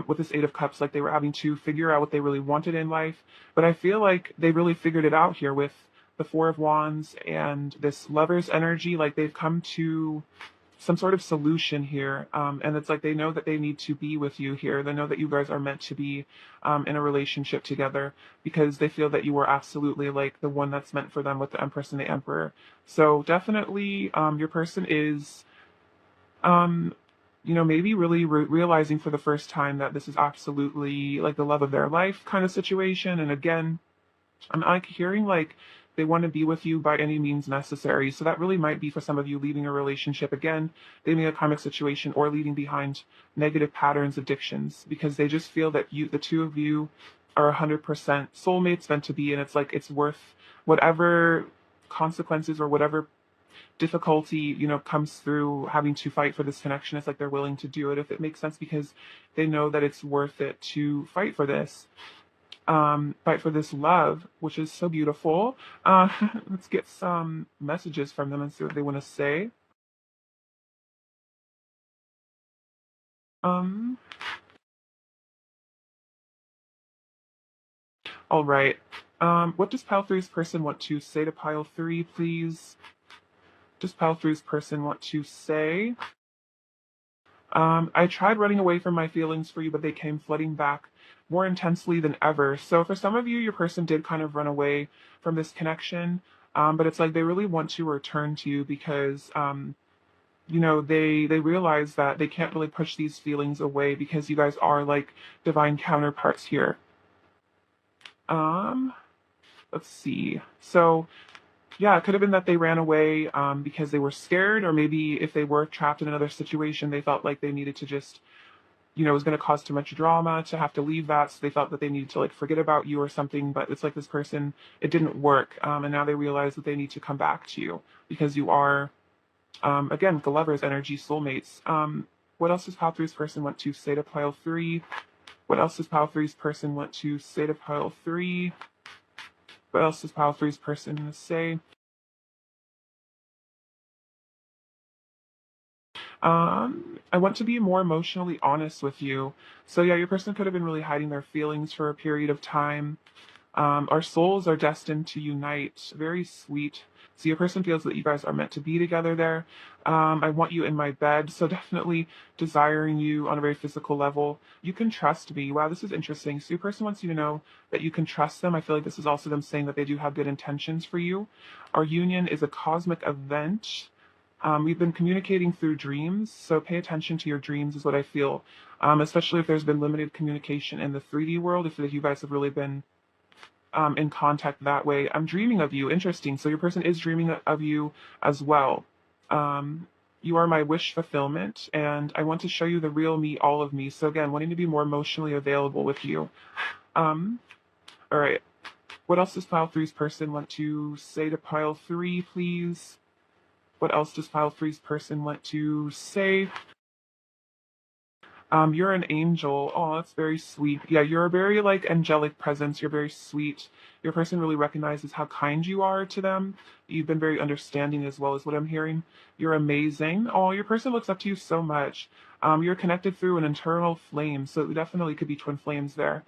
with this Eight of Cups. Like they were having to figure out what they really wanted in life. But I feel like they really figured it out here with the Four of Wands and this Lover's energy. Like they've come to some sort of solution here. And it's like they know that they need to be with you here. They know that you guys are meant to be in a relationship together because they feel that you are absolutely like the one that's meant for them with the Empress and the Emperor. So definitely your person is, maybe really realizing for the first time that this is absolutely like the love of their life kind of situation. And again, I'm like hearing like they want to be with you by any means necessary. So that really might be for some of you leaving a relationship again, leaving a karmic situation, or leaving behind negative patterns, addictions, because they just feel that the two of you are 100% soulmates meant to be, and it's like it's worth whatever consequences or whatever difficulty comes through having to fight for this connection. It's like they're willing to do it, if it makes sense, because they know that it's worth it to fight for this. Fight for this love, which is so beautiful. Let's get some messages from them and see what they want to say. Um, all right. What does Pile Three's person want to say to Pile Three, please? Does Pile Three's person want to say? I tried running away from my feelings for you, but they came flooding back more intensely than ever. So for some of you, your person did kind of run away from this connection, but it's like they really want to return to you because, they realize that they can't really push these feelings away because you guys are like divine counterparts here. Um, let's see. So yeah, it could have been that they ran away because they were scared, or maybe if they were trapped in another situation, they felt like they needed to just, it was going to cause too much drama to have to leave that. So they felt that they needed to like forget about you or something. But it's like this person, it didn't work. And now they realize that they need to come back to you because you are, again, the Lover's energy, soulmates. What else does Pile Three's person want to say to Pile Three? What else does Pile Three's person want to say to Pile Three? What else does Pile Three's person say? I want to be more emotionally honest with you. So yeah, your person could have been really hiding their feelings for a period of time. Our souls are destined to unite. Very sweet. So your person feels that you guys are meant to be together there. I want you in my bed. So definitely desiring you on a very physical level. You can trust me. Wow, this is interesting. So your person wants you to know that you can trust them. I feel like this is also them saying that they do have good intentions for you. Our union is a cosmic event. We've been communicating through dreams, so pay attention to your dreams is what I feel. Especially if there's been limited communication in the 3D world, if you guys have really been in contact that way. I'm dreaming of you. Interesting. So your person is dreaming of you as well. You are my wish fulfillment, and I want to show you the real me, all of me. So again, wanting to be more emotionally available with you. All right. What else does pile three's person want to say to pile three, please? What else does pile three's person want to say? You're an angel. Oh, that's very sweet. Yeah, you're a very like angelic presence. You're very sweet. Your person really recognizes how kind you are to them. You've been very understanding as well as what I'm hearing. You're amazing. Oh, your person looks up to you so much. You're connected through an internal flame, so it definitely could be twin flames there.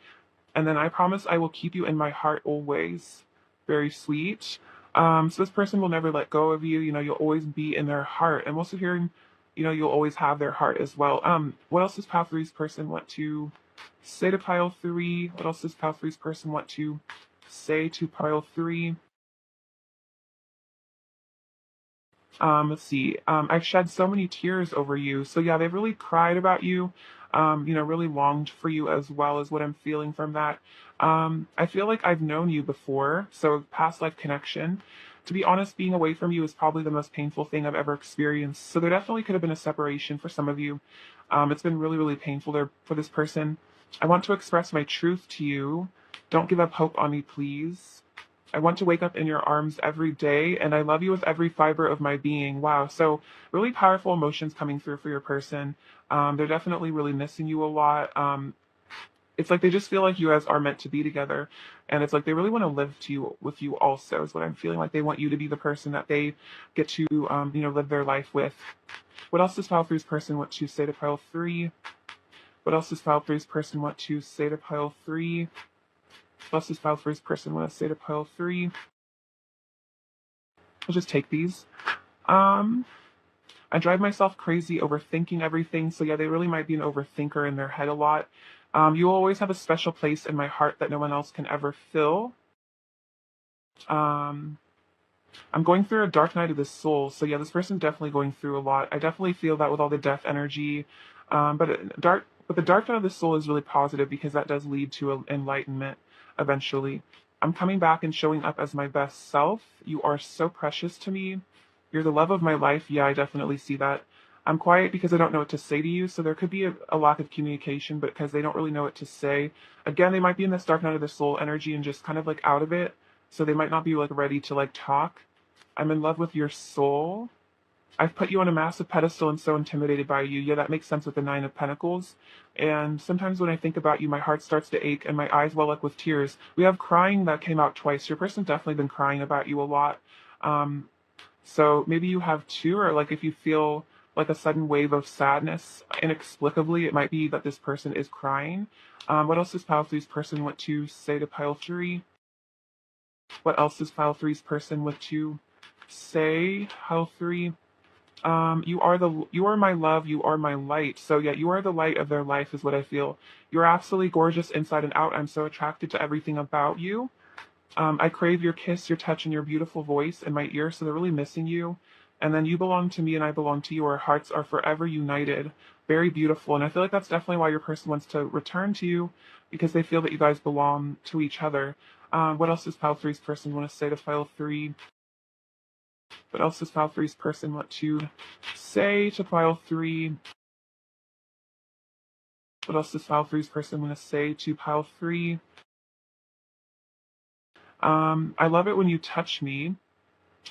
And then I promise I will keep you in my heart always. Very sweet. So this person will never let go of you. You know, you'll always be in their heart. I'm also hearing, you know, you'll always have their heart as well. What else does pile three's person want to say to pile three? What else does pile three's person want to say to pile three? Let's see. I've shed so many tears over you. So yeah, they've really cried about you. You know, really longed for you as well as what I'm feeling from that. I feel like I've known you before, so past life connection. To be honest, being away from you is probably the most painful thing I've ever experienced. So there definitely could have been a separation for some of you. It's been really, really painful there for this person. I want to express my truth to you. Don't give up hope on me, please. I want to wake up in your arms every day, and I love you with every fiber of my being. Wow. So really powerful emotions coming through for your person. They're definitely really missing you a lot. It's like they just feel like you guys are meant to be together, and it's like they really want to live to you with you also is what I'm feeling. Like they want you to be the person that they get to you know, live their life with. What else does pile three's person want to say to pile three? What else does pile three's person want to say to pile three? What else does pile three's person want to say to pile three? I'll just take these. Um, I drive myself crazy overthinking everything. So yeah, they really might be an overthinker in their head a lot. You will always have a special place in my heart that no one else can ever fill. Um, I'm going through a dark night of the soul. So yeah, this person's definitely going through a lot. I definitely feel that with all the death energy. But the dark night of the soul is really positive because that does lead to enlightenment eventually. I'm coming back and showing up as my best self. You are so precious to me. You're the love of my life. Yeah, I definitely see that. I'm quiet because I don't know what to say to you. So there could be a lack of communication, but because they don't really know what to say. Again, they might be in this dark night of the soul energy and just kind of like out of it. So they might not be like ready to like talk. I'm in love with your soul. I've put you on a massive pedestal and so intimidated by you. Yeah, that makes sense with the Nine of Pentacles. And sometimes when I think about you, my heart starts to ache and my eyes well up with tears. We have crying that came out twice. Your person's definitely been crying about you a lot. So maybe you have two, or like if you feel like a sudden wave of sadness inexplicably, it might be that this person is crying. What else does pile three's person want to say to pile three? What else does pile three's person want to say? Pile three. You are my love, you are my light. So yeah, you are the light of their life is what I feel. You're absolutely gorgeous inside and out. I'm so attracted to everything about you. I crave your kiss, your touch, and your beautiful voice in my ear, so they're really missing you. And then you belong to me and I belong to you. Our hearts are forever united. Very beautiful. And I feel like that's definitely why your person wants to return to you, because they feel that you guys belong to each other. What else does pile three's person want to say to pile three? What else does pile three's person want to say to pile three? What else does pile three's person want to say to pile three? I love it when you touch me.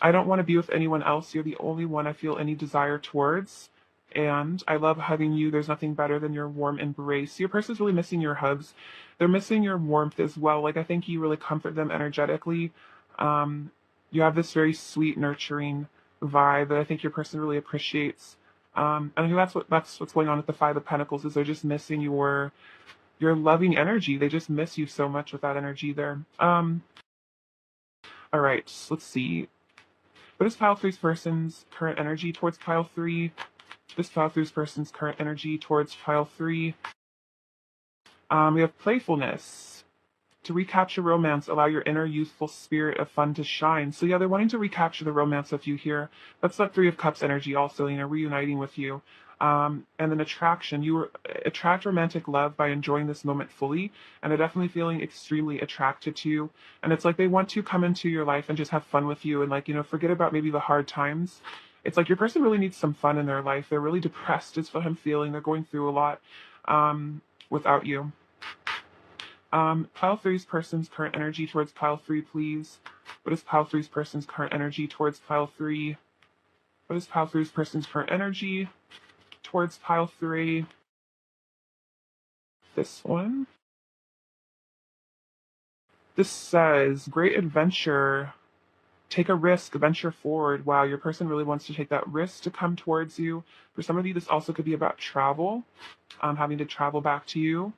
I don't want to be with anyone else. You're the only one I feel any desire towards. And I love hugging you. There's nothing better than your warm embrace. Your person's really missing your hugs. They're missing your warmth as well. Like, I think you really comfort them energetically. You have this very sweet, nurturing vibe that I think your person really appreciates. And I think that's what's going on with the Five of Pentacles is they're just missing your your loving energy. They just miss you so much with that energy there. All right, let's see. What is pile three's person's current energy towards pile three? This pile three's person's current energy towards pile three. We have playfulness. To recapture romance, allow your inner youthful spirit of fun to shine. So yeah, they're wanting to recapture the romance of you here. That's that Three of Cups energy also, reuniting with you. And then attraction. You attract romantic love by enjoying this moment fully, and they're definitely feeling extremely attracted to you. And it's like they want to come into your life and just have fun with you and forget about maybe the hard times. It's like your person really needs some fun in their life. They're really depressed is what I'm feeling. They're going through a lot without you. Pile three's person's current energy towards pile three, please. What is pile three's person's current energy towards pile three? What is pile three's person's current energy towards pile three? This one. This says, great adventure. Take a risk, venture forward. Wow, your person really wants to take that risk to come towards you. For some of you, this also could be about travel, having to travel back to you.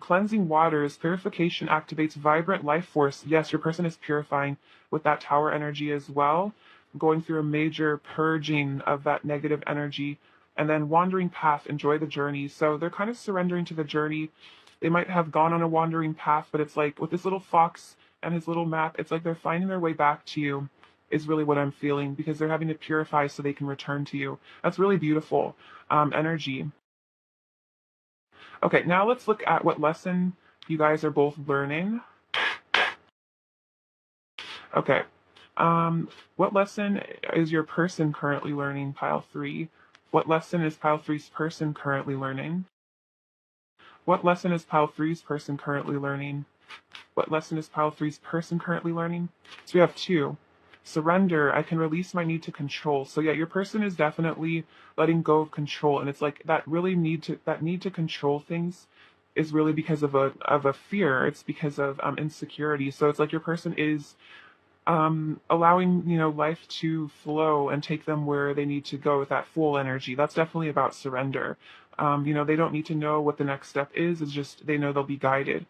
Cleansing waters, purification activates vibrant life force. Yes, your person is purifying with that tower energy as well, going through a major purging of that negative energy. And then wandering path, enjoy the journey. So they're kind of surrendering to the journey. They might have gone on a wandering path, but it's like with this little fox and his little map, it's like they're finding their way back to you, is really what I'm feeling, because they're having to purify so they can return to you. That's really beautiful energy. Okay, now let's look at what lesson you guys are both learning. Okay. What lesson is your person currently learning, pile three? What lesson is pile three's person currently learning? What lesson is pile three's person currently learning? What lesson is pile three's person currently learning? So we have two. Surrender. I can release my need to control. So yeah, your person is definitely letting go of control, and it's like that need to control things is really because of a fear. It's because of insecurity. So it's like your person is allowing life to flow and take them where they need to go with that full energy. That's definitely about surrender. They don't need to know what the next step is. It's just they know they'll be guided.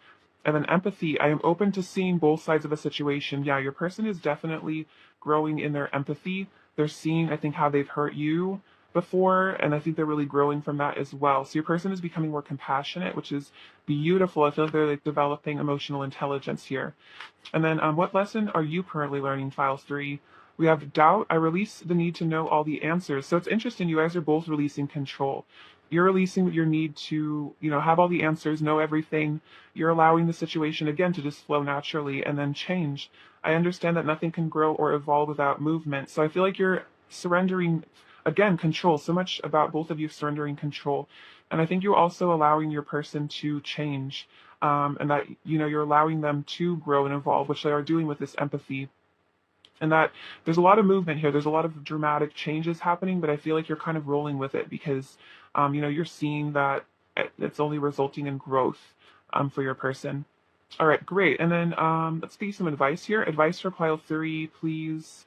And then empathy. I am open to seeing both sides of a situation. Yeah, your person is definitely growing in their empathy. They're seeing, I think, how they've hurt you before, and I think they're really growing from that as well. So your person is becoming more compassionate, which is beautiful. I feel like they're developing emotional intelligence here. And then what lesson are you currently learning, file three? We have doubt. I release the need to know all the answers. So it's interesting. You guys are both releasing control. You're releasing your need to, have all the answers, know everything. You're allowing the situation again to just flow naturally and then change. I understand that nothing can grow or evolve without movement. So I feel like you're surrendering, again, control. So much about both of you surrendering control. And I think you're also allowing your person to change. And that, you're allowing them to grow and evolve, which they are doing with this empathy. And that there's a lot of movement here. There's a lot of dramatic changes happening, but I feel like you're kind of rolling with it because, you're seeing that it's only resulting in growth for your person. All right, great. And then let's get you some advice here. Advice for pile three, please.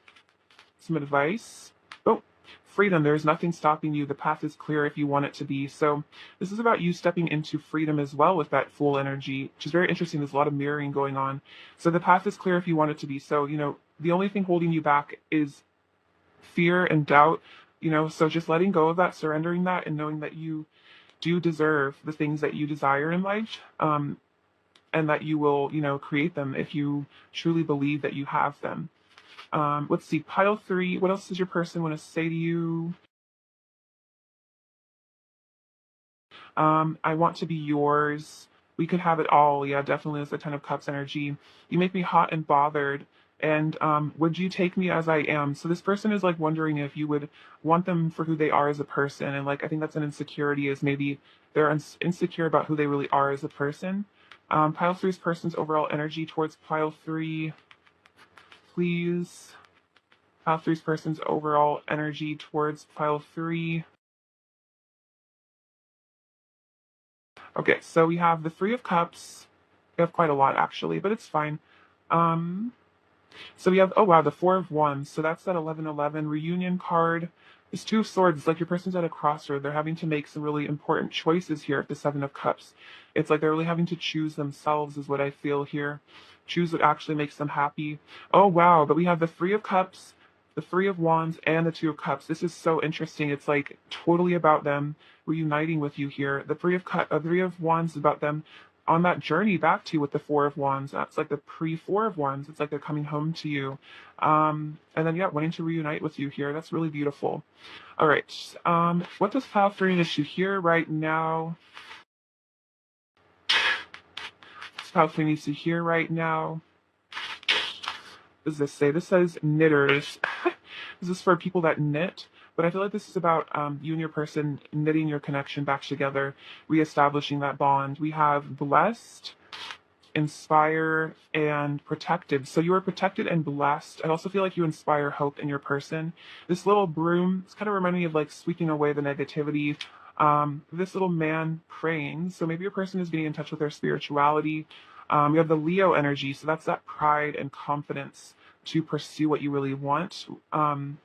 Some advice. Oh, freedom. There's nothing stopping you. The path is clear if you want it to be. So this is about you stepping into freedom as well with that full energy, which is very interesting. There's a lot of mirroring going on. So the path is clear if you want it to be. So, the only thing holding you back is fear and doubt, so just letting go of that, surrendering that, and knowing that you do deserve the things that you desire in life, and that you will, create them if you truly believe that you have them. Let's see, pile three. What else does your person want to say to you? I want to be yours. We could have it all. Yeah, definitely is the Ten of Cups energy. You make me hot and bothered. And would you take me as I am? So this person is like wondering if you would want them for who they are as a person. And I think that's an insecurity, is maybe they're insecure about who they really are as a person. Pile three's person's overall energy towards pile three, please. Pile three's person's overall energy towards pile three. Okay, so we have the Three of Cups. We have quite a lot actually, but it's fine. So we have, oh wow, the Four of Wands. So that's that 11-11 reunion card. This Two of Swords, it's like your person's at a crossroad. They're having to make some really important choices here at the Seven of Cups. It's like they're really having to choose themselves, is what I feel here. Choose what actually makes them happy. Oh, wow. But we have the Three of Cups, the Three of Wands, and the Two of Cups. This is so interesting. It's like totally about them reuniting with you here. The Three of Wands is about them on that journey back to you with the Four of Wands. That's like the pre-Four of Wands. It's like they're coming home to you. And then, yeah, wanting to reunite with you here. That's really beautiful. All right. What does Pile 3 issue here right now? Pile 3 needs to hear right now. What does this say? This says knitters. This is for people that knit, but I feel like this is about you and your person knitting your connection back together, reestablishing that bond. We have blessed, inspire, and protected. So you are protected and blessed. I also feel like you inspire hope in your person. This little broom, it's kind of reminding me of like sweeping away the negativity. This little man praying. So maybe your person is getting in touch with their spirituality. You have the Leo energy. So that's that pride and confidence to pursue what you really want.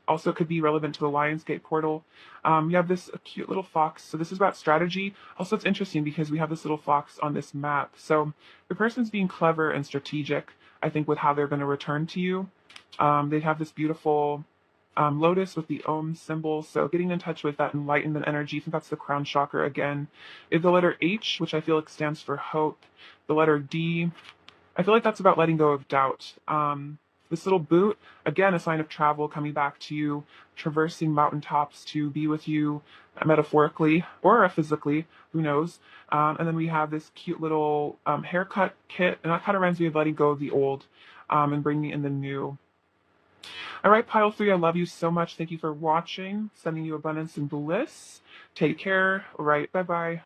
Also could be relevant to the Lionsgate portal. You have this cute little fox. So this is about strategy. Also, it's interesting because we have this little fox on this map. So the person's being clever and strategic, I think, with how they're going to return to you. They have this beautiful lotus with the Om symbol. So getting in touch with that enlightenment energy. I think that's the crown chakra again. If the letter H, which I feel like stands for hope. The letter D, I feel like that's about letting go of doubt. This little boot, again, a sign of travel, coming back to you, traversing mountaintops to be with you, metaphorically or physically, who knows. And then we have this cute little haircut kit, and that kind of reminds me of letting go of the old and bringing in the new. All right, Pile 3, I love you so much. Thank you for watching. Sending you abundance and bliss. Take care. All right, bye-bye.